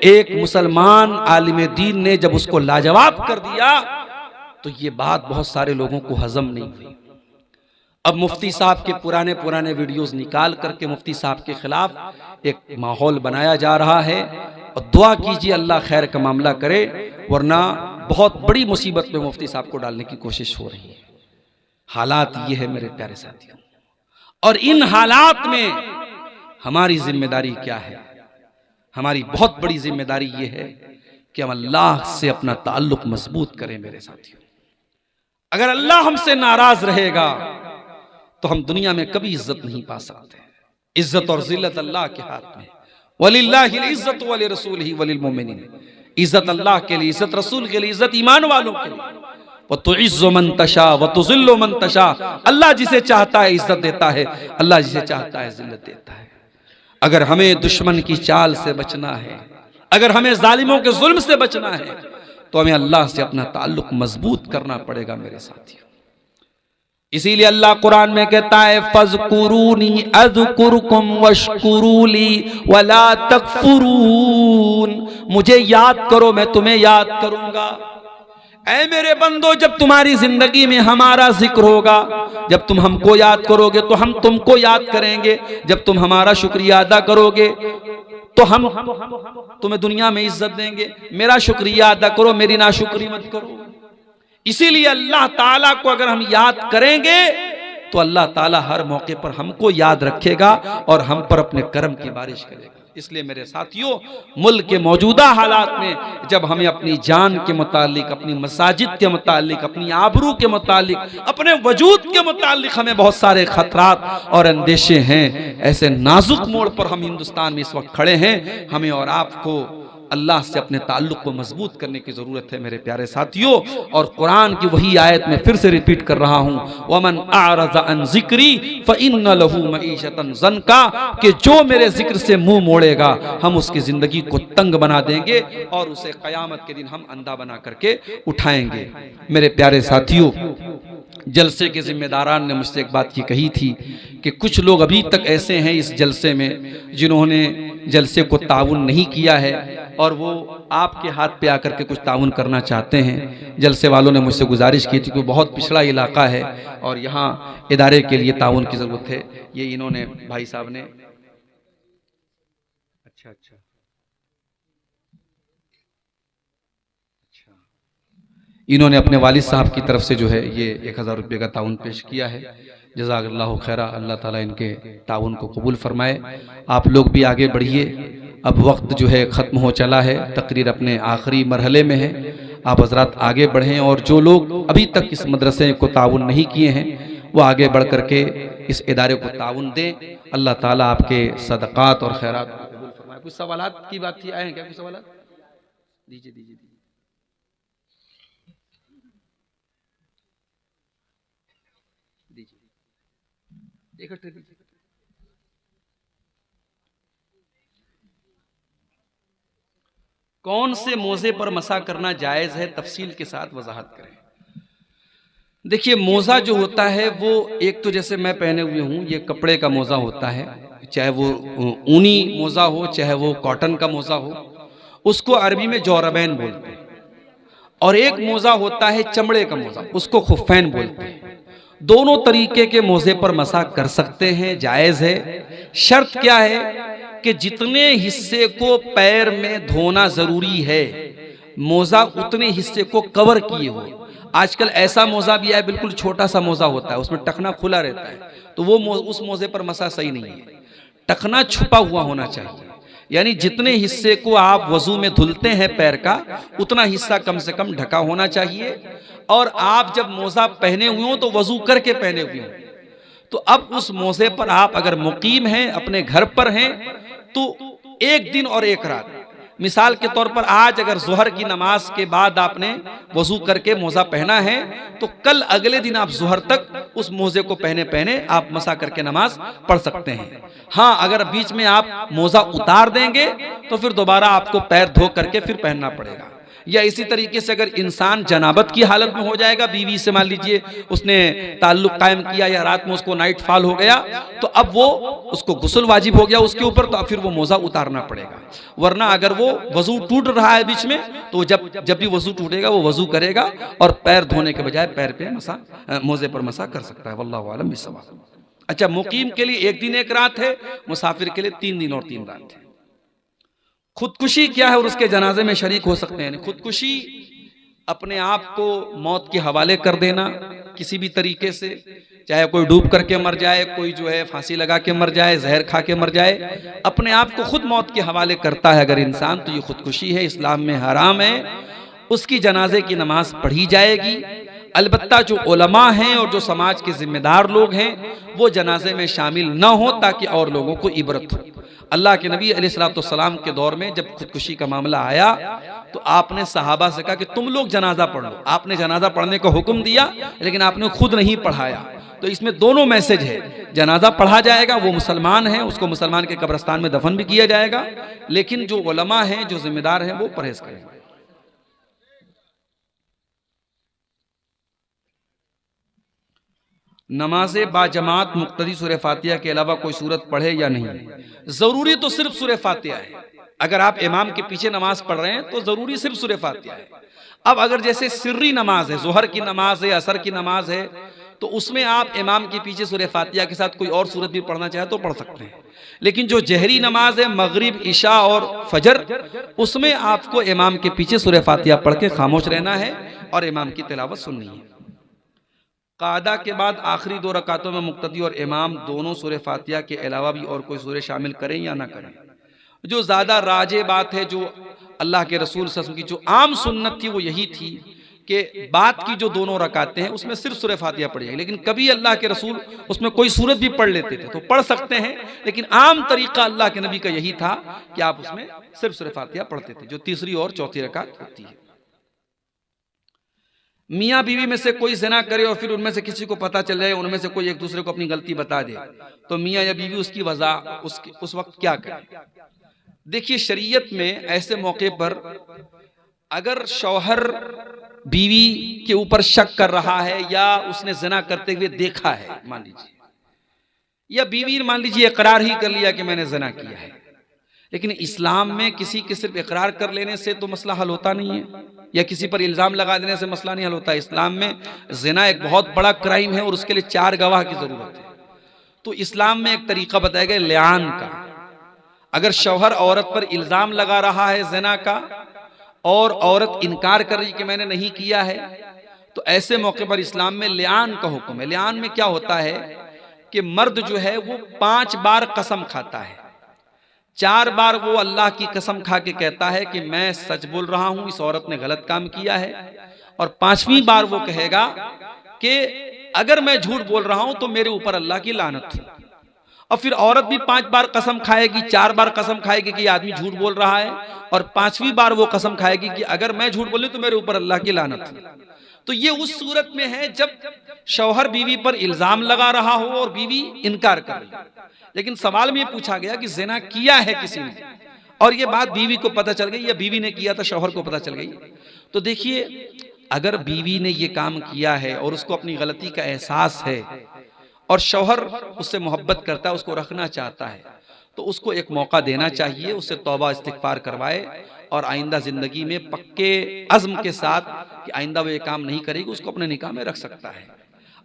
एक मुसलमान आलिम दीन ने जब उसको लाजवाब कर दिया तो ये बात बहुत सारे लोगों को हजम नहीं हुई। अब मुफ्ती साहब के पुराने पुराने वीडियोस निकाल करके मुफ्ती साहब के खिलाफ एक माहौल बनाया जा रहा है, और दुआ कीजिए अल्लाह खैर का मामला करे, वरना बहुत बड़ी मुसीबत में मुफ्ती साहब को डालने की कोशिश हो रही है। हालात ये है मेरे प्यारे साथियों, और इन हालात में हमारी जिम्मेदारी क्या है? हमारी बहुत बड़ी जिम्मेदारी ये है कि हम अल्लाह से अपना ताल्लुक मजबूत करें मेरे साथियों। अगर अल्लाह हमसे नाराज रहेगा तो हम दुनिया में कभी इज्जत नहीं पा सकते। इज्जत और जिल्लत अल्लाह के हाथ में। वलिल्लाहिल इज्जतु वली रसूलिही वलिल मोमिनीन। इज्जत अल्लाह के लिए, इज्जत रसूल के लिए, इज्जत ईमान वालों के लिए। व तुइज्जु मन तशा व तुज़िल्लु मन तशा। अल्लाह जिसे चाहता है इज्जत देता है, अल्लाह जिसे चाहता है जिल्लत देता है। अगर हमें दुश्मन की चाल से बचना है, अगर हमें जालिमों के जुल्म से बचना है, तो हमें अल्लाह से अपना ताल्लुक मजबूत करना पड़ेगा मेरे साथियों। इसीलिए अल्लाह कुरान में कहता है फज़कुरूनी अज़कुरुकुम वश्कुरूली वला तकफुरून। मुझे याद करो मैं तुम्हें याद करूंगा। ऐ मेरे बंदो, जब तुम्हारी जिंदगी में हमारा जिक्र होगा, जब तुम हमको याद करोगे तो हम तुमको याद करेंगे। जब तुम हमारा शुक्रिया अदा करोगे तो हम तुम्हें दुनिया में इज्जत देंगे। मेरा शुक्रिया अदा करो, मेरी नाशुक्री मत करो। इसीलिए अल्लाह ताला को अगर हम याद करेंगे तो अल्लाह ताला हर मौके पर हमको याद रखेगा और हम पर अपने कर्म की बारिश करेगा। इसलिए मेरे साथियों, मुल्क के मौजूदा हालात में जब हमें अपनी जान के मुतालिक, अपनी मसाजिद के मुतालिक, अपनी आबरू के मुतालिक, अपने वजूद के मुतालिक हमें बहुत सारे खतरात और अंदेशे हैं, ऐसे नाजुक मोड़ पर हम हिंदुस्तान में इस वक्त खड़े हैं। हमें और आपको अल्लाह से अपने ताल्लुक को मजबूत करने की जरूरत है मेरे प्यारे साथियों। और कुरान की वही आयत में फिर से रिपीट कर रहा हूं, वमन आरज़ अन ज़िक्री फ़इन्न लहू मईशतन ज़नका, कि जो मेरे जिक्र से मुंह मोड़ेगा हम उसकी जिंदगी को तंग बना देंगे और उसे क़यामत के दिन हम अंधा बना करके उठाएंगे। मेरे प्यारे साथियों, जलसे के जिम्मेदारान ने मुझसे एक बात ये कही थी कि कुछ लोग अभी तक ऐसे हैं इस जलसे में जिन्होंने जलसे को ताउन नहीं किया है और वो आपके हाथ पे आकर के कुछ ताउन करना चाहते हैं। जलसे वालों ने मुझसे गुजारिश की थी कि बहुत पिछड़ा इलाका है और यहाँ इदारे के लिए ताउन की ज़रूरत है। ये इन्होंने भाई साहब ने अच्छा इन्होंने अपने वालिद साहब की तरफ से जो है ये 1000 रुपये का ताउन पेश किया है। जज़ाकल्लाहु खैरा, अल्लाह ताला इनके ताउन को कबूल फरमाए। आप लोग भी आगे बढ़िए, अब वक्त जो है ख़त्म हो चला है, तकरीर अपने आखिरी मरहले में है। आप हज़रात आगे बढ़ें और जो लोग अभी तक इस मदरसे को ताउन नहीं किए हैं वो आगे बढ़ करके इस इदारे को ताउन दें। अल्लाह ताला आपके सदक़ात और खैरात को कबूल फरमाए। कुछ सवालात की बात थी, आए हैं क्या कुछ सवालात? दीजिए। इकट्ठे दीजिए। कौन से मोजे पर मसा करना जायज है, तफसील के साथ वजाहत करें। देखिए, मोजा जो होता है वो एक तो जैसे मैं पहने हुए हूं, ये कपड़े का मोजा होता है, चाहे वो ऊनी मोजा हो चाहे वो कॉटन का मोजा हो, उसको अरबी में जौरबैन बोलते हैं। और एक मोजा होता है चमड़े का मोजा, उसको खुफ़ैन बोलते हैं। दोनों तरीके के मोजे पर मसा कर सकते हैं, जायज है। शर्त क्या है कि जितने हिस्से को पैर में धोना जरूरी है मोजा उतने हिस्से को कवर किए हो। आजकल ऐसा मोजा भी है, बिल्कुल छोटा सा मोजा होता है, उसमें टखना खुला रहता है, तो वो उस मोजे पर मसा सही नहीं है। टखना छुपा हुआ होना चाहिए, यानी जितने हिस्से को आप वजू में धुलते हैं पैर का, उतना हिस्सा कम से कम ढका होना चाहिए। और आप जब मोजा पहने हुए हो तो वजू करके पहने हुए हो। तो अब उस मोजे पर आप अगर मुकीम हैं, अपने घर पर हैं, तो एक दिन और एक रात, मिसाल के तौर पर आज अगर जोहर की नमाज के बाद आपने वजू करके मोजा पहना है तो कल अगले दिन आप जोहर तक उस मोजे को पहने आप मसा करके नमाज पढ़ सकते हैं। हाँ, अगर बीच में आप मोजा उतार देंगे तो फिर दोबारा आपको पैर धो करके फिर पहनना पड़ेगा। या इसी तरीके से अगर इंसान जनाबत की हालत में हो जाएगा, बीवी से मान लीजिए उसने ताल्लुक कायम किया या रात में उसको नाइट फॉल हो गया, तो अब वो उसको गुस्ल वाजिब हो गया उसके ऊपर, तो अब फिर वो मोजा उतारना पड़ेगा। वरना अगर वो वजू टूट रहा है बीच में, तो जब भी वजू टूटेगा वो वजू करेगा और पैर धोने के बजाय पैर पे मसा, मोजे पर मसा कर सकता है। वल्लाहु आलम बिस्सवाब। अच्छा, मुकीम के लिए 1 दिन 1 रात है, मुसाफिर के लिए 3 दिन और 3 रात है। खुदकुशी क्या है और उसके जनाजे में शरीक हो सकते हैं? खुदकुशी अपने आप को मौत के हवाले कर देना किसी भी तरीके से, चाहे कोई डूब करके मर जाए, कोई जो है फांसी लगा के मर जाए, जहर खा के मर जाए, अपने आप को खुद मौत के हवाले करता है अगर इंसान, तो ये खुदकुशी है, इस्लाम में हराम है। उसकी जनाजे की नमाज पढ़ी जाएगी। अलबत्ता जो उलमा हैं और जो समाज के जिम्मेदार लोग हैं वो जनाजे में शामिल न हो, ताकि और लोगों को इबरत हो। अल्लाह के नबी अलैहिस्सलाम के दौर में जब खुदकुशी का मामला आया तो आपने सहाबा से कहा कि तुम लोग जनाजा पढ़ लो। आपने जनाजा पढ़ने का हुक्म दिया, लेकिन आपने खुद नहीं पढ़ाया। तो इसमें दोनों मैसेज है, जनाजा पढ़ा जाएगा, वो मुसलमान है, उसको मुसलमान के कब्रिस्तान में दफन भी किया जाएगा, लेकिन जो उलमा हैं, जो जिम्मेदार हैं, वो परहेज करेंगे। नमाज़े बाजमात मुक्तदी सूरह फातिहा के अलावा कोई सूरत पढ़े या नहीं? जरूरी तो सिर्फ सूरह फातिहा है। अगर आप इमाम के पीछे नमाज पढ़ रहे हैं तो जरूरी सिर्फ सूरह फातिहा है। अब अगर जैसे सिर्री नमाज है, जोहर की नमाज है, असर की नमाज है, तो उसमें आप इमाम के पीछे सूरह फातिहा के साथ कोई और सूरत भी पढ़ना चाहे तो पढ़ सकते हैं। लेकिन जो जहरी नमाज है, मगरिब, इशा और फजर, उसमें आपको इमाम के पीछे सूरह फातिहा पढ़ के खामोश रहना है और इमाम की तिलावत सुननी है। कादा के बाद आखिरी 2 रकातों में मुक्तदी और इमाम दोनों सूरह फातिहा के अलावा भी और कोई सूरह शामिल करें या ना करें? जो ज़्यादा राजे बात है, जो अल्लाह के रसूल सल्लल्लाहु अलैहि वसल्लम की जो आम सुन्नत थी वो यही थी कि बात की जो 2 रकातें हैं उसमें सिर्फ सूरह फातिहा पढ़ी जाए। लेकिन कभी अल्लाह के रसूल उसमें कोई सूरत भी पढ़ लेते थे तो पढ़ सकते हैं, लेकिन आम तरीका अल्लाह के नबी का यही था कि आप उसमें सिर्फ सूरह फातिहा पढ़ते थे, जो तीसरी और चौथी रकात होती है। मियाँ बीवी में से कोई ज़िना करे और फिर उनमें से किसी को पता चल जाए, उनमें से कोई एक दूसरे को अपनी गलती बता दे, तो मियाँ या बीवी उसकी वजह उस वक्त क्या करे? देखिए, शरीयत में ऐसे मौके पर अगर शौहर बीवी के ऊपर शक कर रहा है या उसने ज़िना करते हुए देखा है, मान लीजिए, या बीवी मान लीजिए इकरार ही कर लिया कि मैंने ज़िना किया है, लेकिन इस्लाम में किसी के सिर्फ इकरार कर लेने से तो मसला हल होता नहीं है, या किसी पर इल्जाम लगा देने से मसला नहीं हल होता। इस्लाम में ज़िना एक बहुत बड़ा क्राइम है और उसके लिए 4 गवाह की जरूरत है। तो इस्लाम में एक तरीका बताया गया लिआन का। अगर शौहर औरत पर इल्जाम लगा रहा है ज़िना का और औरत इनकार कर रही कि मैंने नहीं किया है, तो ऐसे मौके पर इस्लाम में लिआन का हुक्म है। लिआन में क्या होता है कि मर्द जो है वो 5 बार कसम खाता है। 4 बार वो अल्लाह की कसम खा के कहता है कि मैं सच बोल रहा हूं, इस औरत ने गलत काम किया है, और 5वीं बार वो कहेगा कि अगर मैं झूठ बोल रहा हूं तो मेरे ऊपर अल्लाह की लानत हो। और फिर औरत भी 5 बार कसम खाएगी, 4 बार कसम खाएगी कि आदमी झूठ बोल रहा है, और 5वीं बार वो कसम खाएगी कि अगर मैं झूठ बोलूं तो मेरे ऊपर अल्लाह की लानत हो। तो ये उस सूरत में है जब शौहर बीवी पर इल्जाम लगा रहा हो और बीवी इनकार कर रही है। लेकिन सवाल में ये पूछा गया कि ज़िना किया है किसी ने, और ये बात बीवी को पता चल गई या बीवी ने किया था शौहर को पता चल गई, तो देखिए, अगर बीवी ने ये काम किया है और उसको अपनी गलती का एहसास है और शौहर उससे मोहब्बत करता है, उसको रखना चाहता है, तो उसको एक मौका देना चाहिए, उससे तौबा इस्तिग़फ़ार करवाए और आइंदा जिंदगी में पक्के अज़्म के साथ कि आइंदा वो ये काम नहीं करेगी, उसको अपने निकाह में रख सकता है।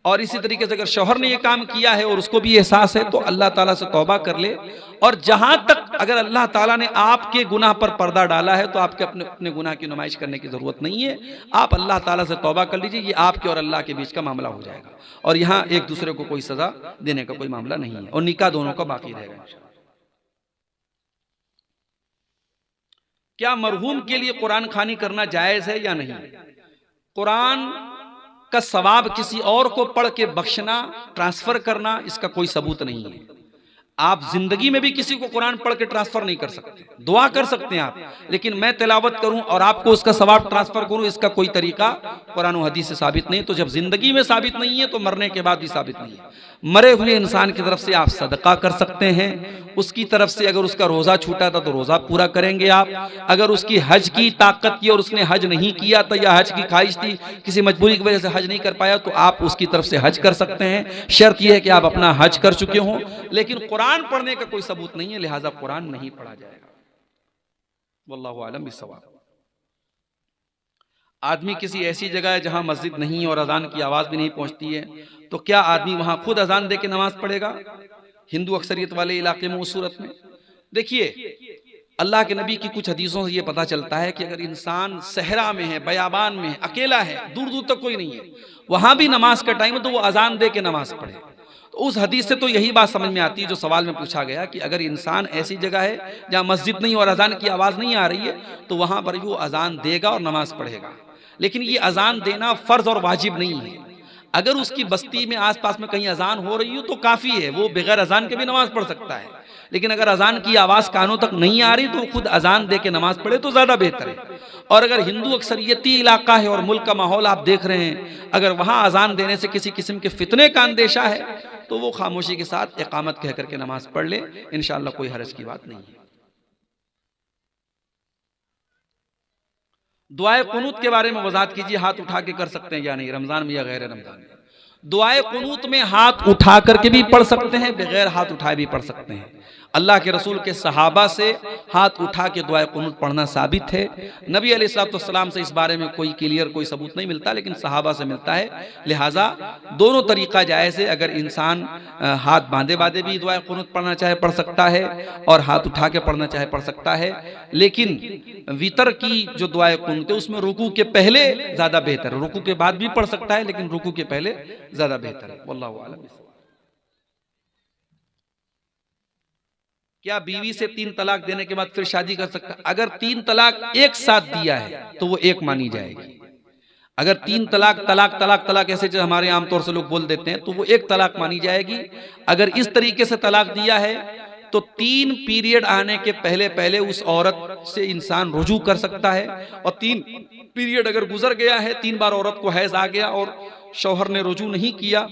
और इसी तरीके से अगर शौहर ने ये काम किया है और उसको भी एहसास है तो अल्लाह ताला से तौबा कर ले। और जहां तक अगर अल्लाह ताला ने आपके गुनाह पर पर्दा डाला है तो आपके अपने गुनाह की नुमाइश करने की जरूरत नहीं है। आप अल्लाह ताला से तौबा कर लीजिए, ये आपके और अल्लाह के बीच का मामला हो जाएगा और यहाँ एक दूसरे को कोई सजा देने का कोई मामला नहीं है और निकाह दोनों का बाकी रहेगा। क्या मरहूम के लिए कुरान खानी करना जायज है या नहीं? कुरान का सवाब किसी और को पढ़ के बख्शना, ट्रांसफर करना, इसका कोई सबूत नहीं है। आप जिंदगी में भी किसी को कुरान पढ़ के ट्रांसफर नहीं कर सकते। दुआ कर सकते हैं आप, लेकिन मैं तिलावत करूं और आपको उसका सवाब ट्रांसफर करूं, इसका कोई तरीका कुरान और हदीस से साबित नहीं। तो जब जिंदगी में साबित नहीं है तो मरने के बाद भी साबित नहीं है। मरे हुए इंसान की तरफ से आप सदका कर सकते हैं, उसकी तरफ से अगर उसका रोजा छूटा था तो रोजा पूरा करेंगे आप। अगर उसकी हज की ताकत की और उसने हज नहीं किया था या हज की ख्वाहिश थी, किसी मजबूरी की वजह से हज नहीं कर पाया, तो आप उसकी तरफ से हज कर सकते हैं। शर्त यह है कि आप अपना हज कर चुके हों। लेकिन कुरान पढ़ने का कोई सबूत नहीं है, लिहाजा कुरान नहीं पढ़ा जाएगा। वल्लाहु आलम बिस्सवाब। आदमी किसी ऐसी जगह है जहां मस्जिद नहीं है और अजान की आवाज भी नहीं पहुंचती है, तो क्या आदमी वहां खुद अजान दे के नमाज पढ़ेगा? हिंदू अक्सरियत वाले इलाके में, उस सूरत में देखिए, अल्लाह के नबी की कुछ हदीसों से यह पता चलता है कि अगर इंसान सहरा में है, बयाबान में है, अकेला है, दूर दूर तक कोई नहीं है, वहां भी नमाज का टाइम है तो वो अजान दे के नमाज पढ़े। तो उस हदीस से तो यही बात समझ में आती है जो सवाल में पूछा गया कि अगर इंसान ऐसी जगह है जहां मस्जिद नहीं और अजान की आवाज नहीं आ रही है, तो वहां पर वो अजान देगा और नमाज पढ़ेगा। लेकिन ये अजान देना फर्ज और वाजिब नहीं है। अगर उसकी बस्ती में आसपास में कहीं अजान हो रही हो तो काफी है, वो बगैर अजान के भी नमाज पढ़ सकता है। लेकिन अगर अजान की आवाज कानों तक नहीं आ रही तो खुद अजान दे के नमाज पढ़े तो ज्यादा बेहतर है। और अगर हिंदू अक्सरियती इलाका है और मुल्क का माहौल आप देख रहे हैं, अगर वहां अजान देने से किसी किस्म के फितने का अंदेशा है तो वो खामोशी के साथ इकामत कह करके नमाज पढ़ ले, इंशाअल्लाह कोई हरज की बात नहीं है। दुआए कुनूत के बारे में वजाहत कीजिए, हाथ उठा के कर सकते हैं या नहीं, रमजान में या गैर रमजान में? दुआए कुनूत में हाथ उठा करके भी पढ़ सकते हैं, बगैर हाथ उठाए भी पढ़ सकते हैं। अल्लाह के रसूल के सहाबा से हाथ उठा के दुआए कुनूत पढ़ना साबित है। नबी अलैहिस्सलाम से इस बारे में कोई क्लियर कोई सबूत नहीं मिलता, लेकिन सहाबा से मिलता है। लिहाजा दोनों तरीका जायज़ है। अगर इंसान हाथ बांधे बांधे भी दुआए कुनूत पढ़ना चाहे पढ़ सकता है, और हाथ उठा के पढ़ना चाहे पढ़ सकता है। लेकिन वितर की जो दुआए कुनूत है उसमें रुकू के पहले ज्यादा बेहतर है, रुकू के बाद भी पढ़ सकता है लेकिन रुकू के पहले ज्यादा बेहतर है। वल्लाहु आलम। क्या बीवी से 3 तलाक देने के बाद फिर शादी कर सकता है? अगर 3 तलाक एक साथ दिया है तो वो एक मानी जाएगी। अगर 3 तलाक तलाक तलाक तलाक ऐसे जो हमारे आमतौर से लोग बोल देते हैं तो वो एक तलाक मानी जाएगी। अगर इस तरीके से तलाक दिया है तो 3 पीरियड आने के पहले पहले उस औरत से इंसान रुजू कर सकता है, और 3 पीरियड अगर गुजर गया है, 3 बार औरत को हैज आ गया और शौहर ने रुजू नहीं किया,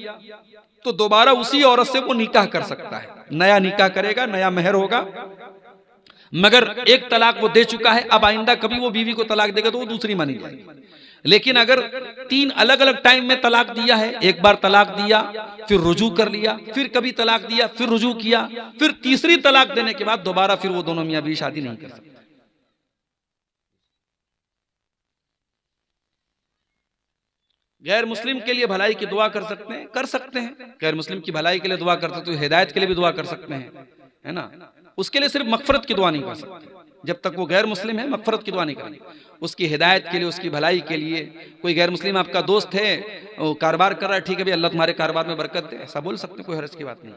तो दोबारा उसी औरत से वो निकाह कर सकता है। नया निकाह करेगा, नया मेहर होगा। मगर एक तलाक वो दे चुका है, अब आइंदा कभी वो बीवी को तलाक देगा तो वो दूसरी मानी जाएगी। लेकिन अगर 3 अलग अलग टाइम में तलाक दिया है, एक बार तलाक दिया फिर रुजू कर लिया, फिर कभी तलाक दिया फिर रुजू किया, फिर तीसरी तलाक देने के बाद दोबारा फिर वो दोनों मियां बीवी शादी नहीं कर सकते। गैर मुस्लिम के लिए भलाई की दुआ कर सकते हैं? कर सकते हैं। गैर मुस्लिम की भलाई के लिए दुआ कर सकते हैं, हिदायत के लिए भी दुआ कर सकते हैं, है ना। उसके लिए सिर्फ मगफरत की दुआ नहीं कर सकते। जब तक वो गैर मुस्लिम है मगफरत की दुआ नहीं करेंगे। उसकी हिदायत के लिए, उसकी भलाई के लिए। कोई गैर मुस्लिम आपका दोस्त है, वो कारोबार कर रहा है, ठीक है भाई अल्लाह तुम्हारे कारोबार में बरकत दे, ऐसा बोल सकते हैं, कोई हर्ज की बात नहीं।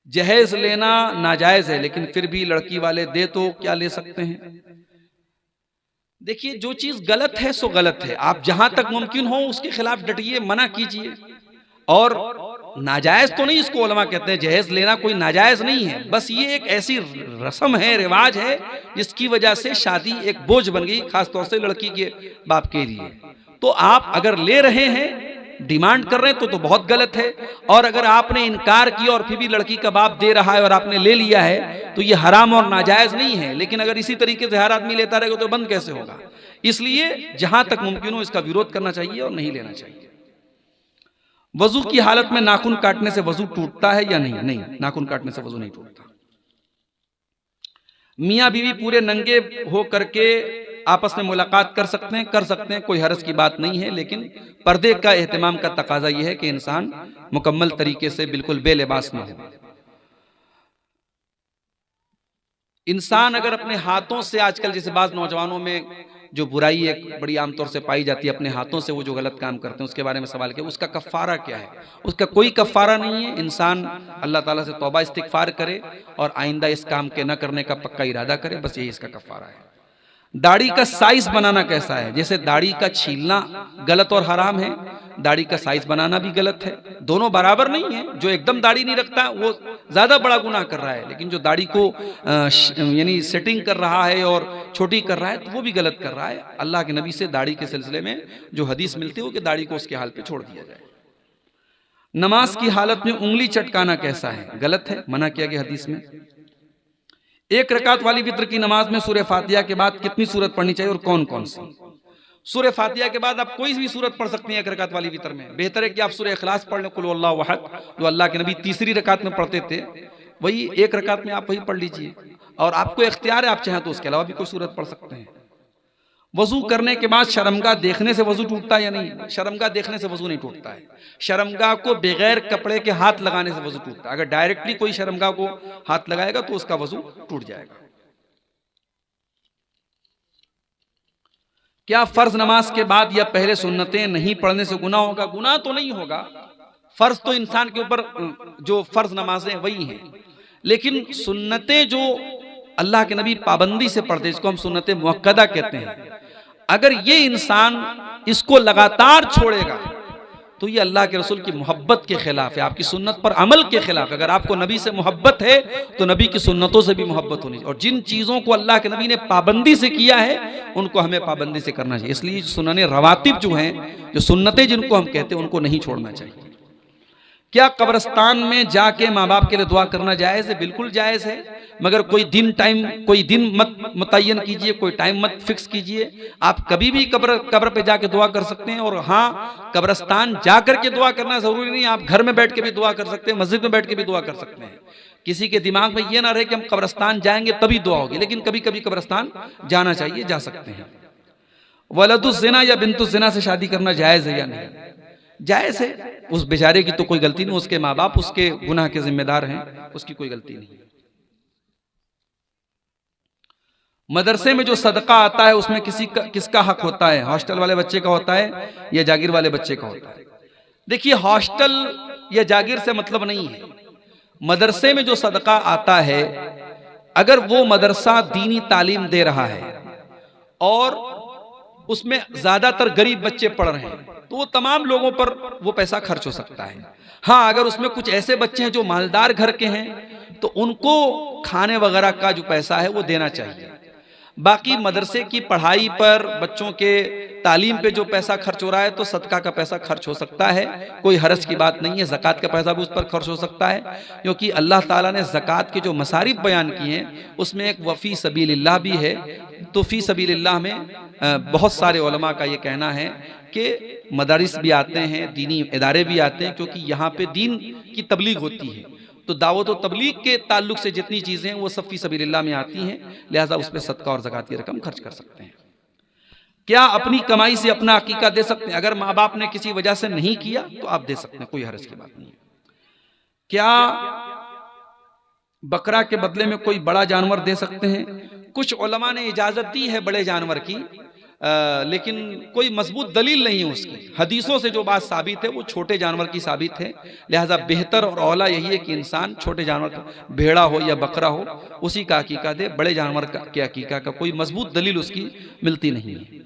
जहेज लेना नाजायज है, लेकिन फिर भी लड़की वाले दे तो क्या ले सकते हैं? देखिए, जो चीज गलत है सो गलत है। आप जहां तक मुमकिन हो उसके खिलाफ डटिए, मना कीजिए। और नाजायज तो नहीं इसको उलमा कहते हैं, जहेज लेना कोई नाजायज नहीं है, बस ये एक ऐसी रस्म है, रिवाज है, जिसकी वजह से शादी एक बोझ बन गई, खासतौर से लड़की के बाप के लिए। तो आप अगर ले रहे हैं, डिमांड कर रहे हैं तो बहुत गलत है। और अगर आपने इनकार किया और फिर भी लड़की का बाप दे रहा है और आपने ले लिया है तो ये हराम और नाजायज नहीं है। लेकिन अगर इसी तरीके से हर आदमी लेता रहेगा तो बंद कैसे होगा? इसलिए जहां तक मुमकिन हो इसका विरोध करना चाहिए और नहीं लेना चाहिए। वजू की हालत में नाखून काटने से वजू टूटता है या नहीं? नहीं, नाखून काटने से वजू नहीं टूटता। मियां बीवी पूरे नंगे हो करके आपस में मुलाकात कर सकते हैं, कोई हरज की बात नहीं है। लेकिन पर्दे का एहतमाम का तकाजा यह है कि इंसान मुकम्मल तरीके से बिल्कुल बेलिबास न हो। इंसान अगर अपने हाथों से, आजकल जैसे बाज नौजवानों में जो बुराई एक बड़ी आमतौर से पाई जाती है, अपने हाथों से वो जो गलत काम करते हैं उसके बारे में सवाल किया, उसका कफ़ारा क्या है? उसका कोई कफ़ारा नहीं है। इंसान अल्लाह ताला से तौबा इस्तिग़फ़ार करे और आइंदा इस काम के न करने का पक्का इरादा करे, बस यही इसका कफ़ारा है। दाढ़ी का साइज बनाना कैसा है? जैसे दाढ़ी का छीलना गलत और हराम है, दाढ़ी का साइज बनाना भी गलत है। दोनों बराबर नहीं है। जो एकदम दाढ़ी नहीं रखता वो ज्यादा बड़ा गुनाह कर रहा है, लेकिन जो दाढ़ी को यानी सेटिंग कर रहा है और छोटी कर रहा है तो वो भी गलत कर रहा है। अल्लाह के नबी से दाढ़ी के सिलसिले में जो हदीस मिलती है वो कि दाढ़ी को उसके हाल पे छोड़ दिया जाए। नमाज की हालत में उंगली चटकाना कैसा है? गलत है, मना किया गया हदीस में। एक रकात वाली वित्र की नमाज में सूरह फातिहा के बाद कितनी सूरत पढ़नी चाहिए और कौन कौन सी? सूरह फातिहा के बाद आप कोई भी सूरत पढ़ सकते हैं एक रकात वाली वित्र में। बेहतर है कि आप सूरह इखलास पढ़ लें, कुल हुवल्लाहु अहद, जो अल्लाह के नबी तीसरी रकात में पढ़ते थे, वही एक रकात में आप वही पढ़ लीजिए। और आपको इख्तियार है, आप चाहें तो उसके अलावा भी कोई सूरत पढ़ सकते हैं। वजू करने के बाद शर्मगाह देखने से वजू टूटता है या नहीं? शर्मगाह देखने से वजू नहीं टूटता है। शर्मगाह को बगैर कपड़े के हाथ लगाने से वजू टूटता है। अगर डायरेक्टली कोई शर्मगाह को हाथ लगाएगा तो उसका वजू टूट जाएगा। क्या फर्ज नमाज के बाद या पहले सुन्नतें नहीं पढ़ने से गुनाह होगा? गुनाह तो नहीं होगा। फर्ज तो इंसान के ऊपर जो फर्ज नमाजें वही हैं, लेकिन सुन्नतें जो अल्लाह के नबी पाबंदी से पढ़ते हैं, इसको हम सुन्नतें मुअक्कदा कहते हैं, अगर ये इंसान इसको लगातार छोड़ेगा तो ये अल्लाह के रसूल की मोहब्बत के खिलाफ है, आपकी सुन्नत पर अमल के खिलाफ। अगर आपको नबी से मोहब्बत है तो नबी की सुन्नतों से भी मोहब्बत होनी चाहिए। और जिन चीज़ों को अल्लाह के नबी ने पाबंदी से किया है उनको हमें पाबंदी से करना चाहिए। इसलिए सुन्नतें रवातिब जो हैं, जो सुन्नतें जिनको हम कहते हैं, उनको नहीं छोड़ना चाहिए। क्या कब्रिस्तान में जाके माँ बाप के लिए दुआ करना जायज़ है? बिल्कुल जायज़ है, मगर कोई दिन मत मुतय्यन कीजिए, कोई टाइम मत फिक्स कीजिए। आप कभी भी कब्र पे जाके दुआ कर सकते हैं। और हाँ, कब्रिस्तान जाकर के दुआ करना जरूरी नहीं, आप घर में बैठ के भी दुआ कर सकते हैं, मस्जिद में बैठ के भी दुआ कर सकते हैं। किसी के दिमाग में ये ना रहे कि हम कब्रिस्तान जाएंगे तभी दुआ होगी, लेकिन कभी कभी कब्रिस्तान जाना चाहिए, जा सकते हैं। वलदुज़ ज़िना या बिन्तुज़ ज़िना से शादी करना जायज़ है या नहीं? जायज़ है। उस बेचारे की तो कोई गलती नहीं, उसके माँ बाप उसके गुनाह के जिम्मेदार हैं, उसकी कोई गलती नहीं। मदरसे में जो सदका आता है उसमें किसका हक होता है? हॉस्टल वाले बच्चे का होता है या जागीर वाले बच्चे का होता है? देखिए, हॉस्टल या जागीर से मतलब नहीं है। मदरसे में जो सदका आता है, अगर वो मदरसा दीनी तालीम दे रहा है और उसमें ज्यादातर गरीब बच्चे पढ़ रहे हैं तो वो तमाम लोगों पर वो पैसा खर्च हो सकता है। हाँ, अगर उसमें कुछ ऐसे बच्चे हैं जो मालदार घर के हैं तो उनको खाने वगैरह का जो पैसा है वो देना चाहिए। बाकी मदरसे की पढ़ाई पर, बच्चों के तालीम पे जो पैसा खर्च हो रहा है तो सदका का पैसा खर्च हो सकता है, कोई हरज की बात नहीं है। ज़कात का पैसा भी उस पर खर्च हो सकता है, क्योंकि अल्लाह ताला ने ज़कात के जो मसारिफ बयान किए हैं उसमें एक वफ़ी सबीलिल्लाह भी है। तो फ़ी सबीलिल्लाह में बहुत सारे उलमा का ये कहना है कि मदारिस भी आते हैं, दीनी इदारे भी आते हैं, क्योंकि यहाँ पे दीन की तबलीग होती है। तो दावत और तबलीग के ताल्लुक से जितनी चीज़ें हैं वो सब फ़ी सबीलिल्लाह में आती हैं, लिहाजा उस पर सदका और ज़कात की रकम खर्च कर सकते हैं। क्या अपनी कमाई से अपना अकीका दे सकते हैं? अगर माँ बाप ने किसी वजह से नहीं किया तो आप दे सकते हैं, कोई हर्ज की बात नहीं है। क्या बकरा के बदले में कोई बड़ा जानवर दे सकते हैं? कुछ उलमा ने इजाज़त दी है बड़े जानवर की, लेकिन कोई मजबूत दलील नहीं है उसकी। हदीसों से जो बात साबित है वो छोटे जानवर की साबित है, लिहाजा बेहतर और औला यही है कि इंसान छोटे जानवर का, भेड़ा हो या बकरा हो, उसी का अकीका दे। बड़े जानवर के अकीका का कोई मजबूत दलील उसकी मिलती नहीं है।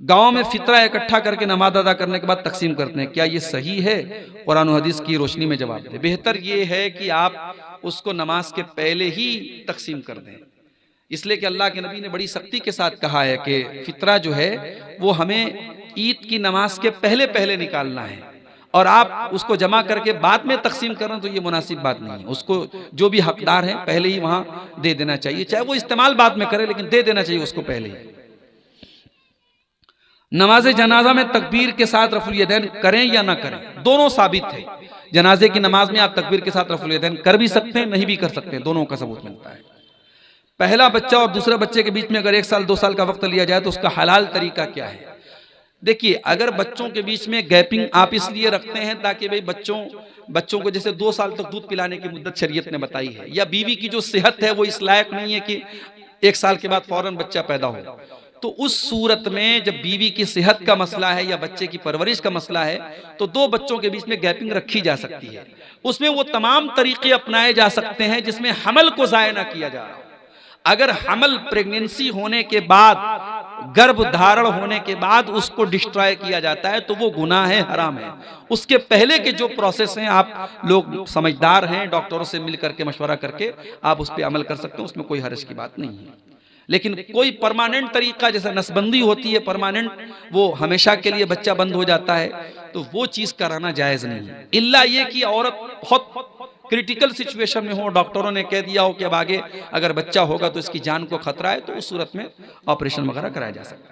गाँव में फितरा इकट्ठा करके नमाज अदा करने के बाद तकसीम करते हैं, क्या ये सही है? कुरान और हदीस की रोशनी में जवाब दें। बेहतर ये है कि आप उसको नमाज के पहले ही तकसीम कर दें, इसलिए कि अल्लाह के नबी ने बड़ी सख्ती के साथ कहा है कि फितरा जो है वो हमें ईद की नमाज के पहले पहले निकालना है, और आप उसको जमा करके बाद में तकसीम करें तो ये मुनासिब बात नहीं है। उसको जो भी हकदार है पहले ही वहां दे देना चाहिए, चाहे वो इस्तेमाल बाद में करे, लेकिन दे देना चाहिए उसको पहले ही। नमाज जनाजा में तकबीर के साथ रफुल यदैन करें या ना करें? दोनों साबित है। जनाजे की नमाज में आप तकबीर के साथ रफुल यदैन कर भी सकते हैं, नहीं भी कर सकते हैं, दोनों का सबूत मिलता है। पहला बच्चा और दूसरे बच्चे के बीच में अगर 1 साल 2 साल का वक्त लिया जाए तो उसका हलाल तरीका क्या है? देखिए, अगर बच्चों के बीच में गैपिंग आप इसलिए रखते हैं ताकि भाई बच्चों को जैसे 2 साल तक दूध पिलाने की मुद्दत शरीयत ने बताई है, या बीवी की जो सेहत है वो इस लायक नहीं है कि 1 साल के बाद फौरन बच्चा पैदा हो, तो उस सूरत में जब बीवी की सेहत का मसला है या बच्चे की परवरिश का मसला है तो 2 बच्चों के बीच में गैपिंग रखी जा सकती है। उसमें वो तमाम तरीके अपनाए जा सकते हैं जिसमें हमल को जाया ना किया जा रहा हो। अगर हमल प्रेगनेंसी होने के बाद गर्भ धारण होने के बाद उसको डिस्ट्रॉय किया जाता है तो वो गुनाह है, हराम है। उसके पहले के जो प्रोसेस हैं, आप लोग समझदार हैं, डॉक्टरों से मिल करके मशवरा करके आप उस पर अमल कर सकते हैं, उसमें कोई हर्ज की बात नहीं है। लेकिन कोई परमानेंट तरीका, जैसे नसबंदी होती है परमानेंट, वो हमेशा के लिए बच्चा बंद हो जाता है, तो वो चीज कराना जायज नहीं है। इल्ला ये कि औरत बहुत क्रिटिकल सिचुएशन में हो, डॉक्टरों ने कह दिया हो कि अब आगे अगर बच्चा होगा तो इसकी जान को खतरा है, तो उस सूरत में ऑपरेशन वगैरह कराया जा सकता है।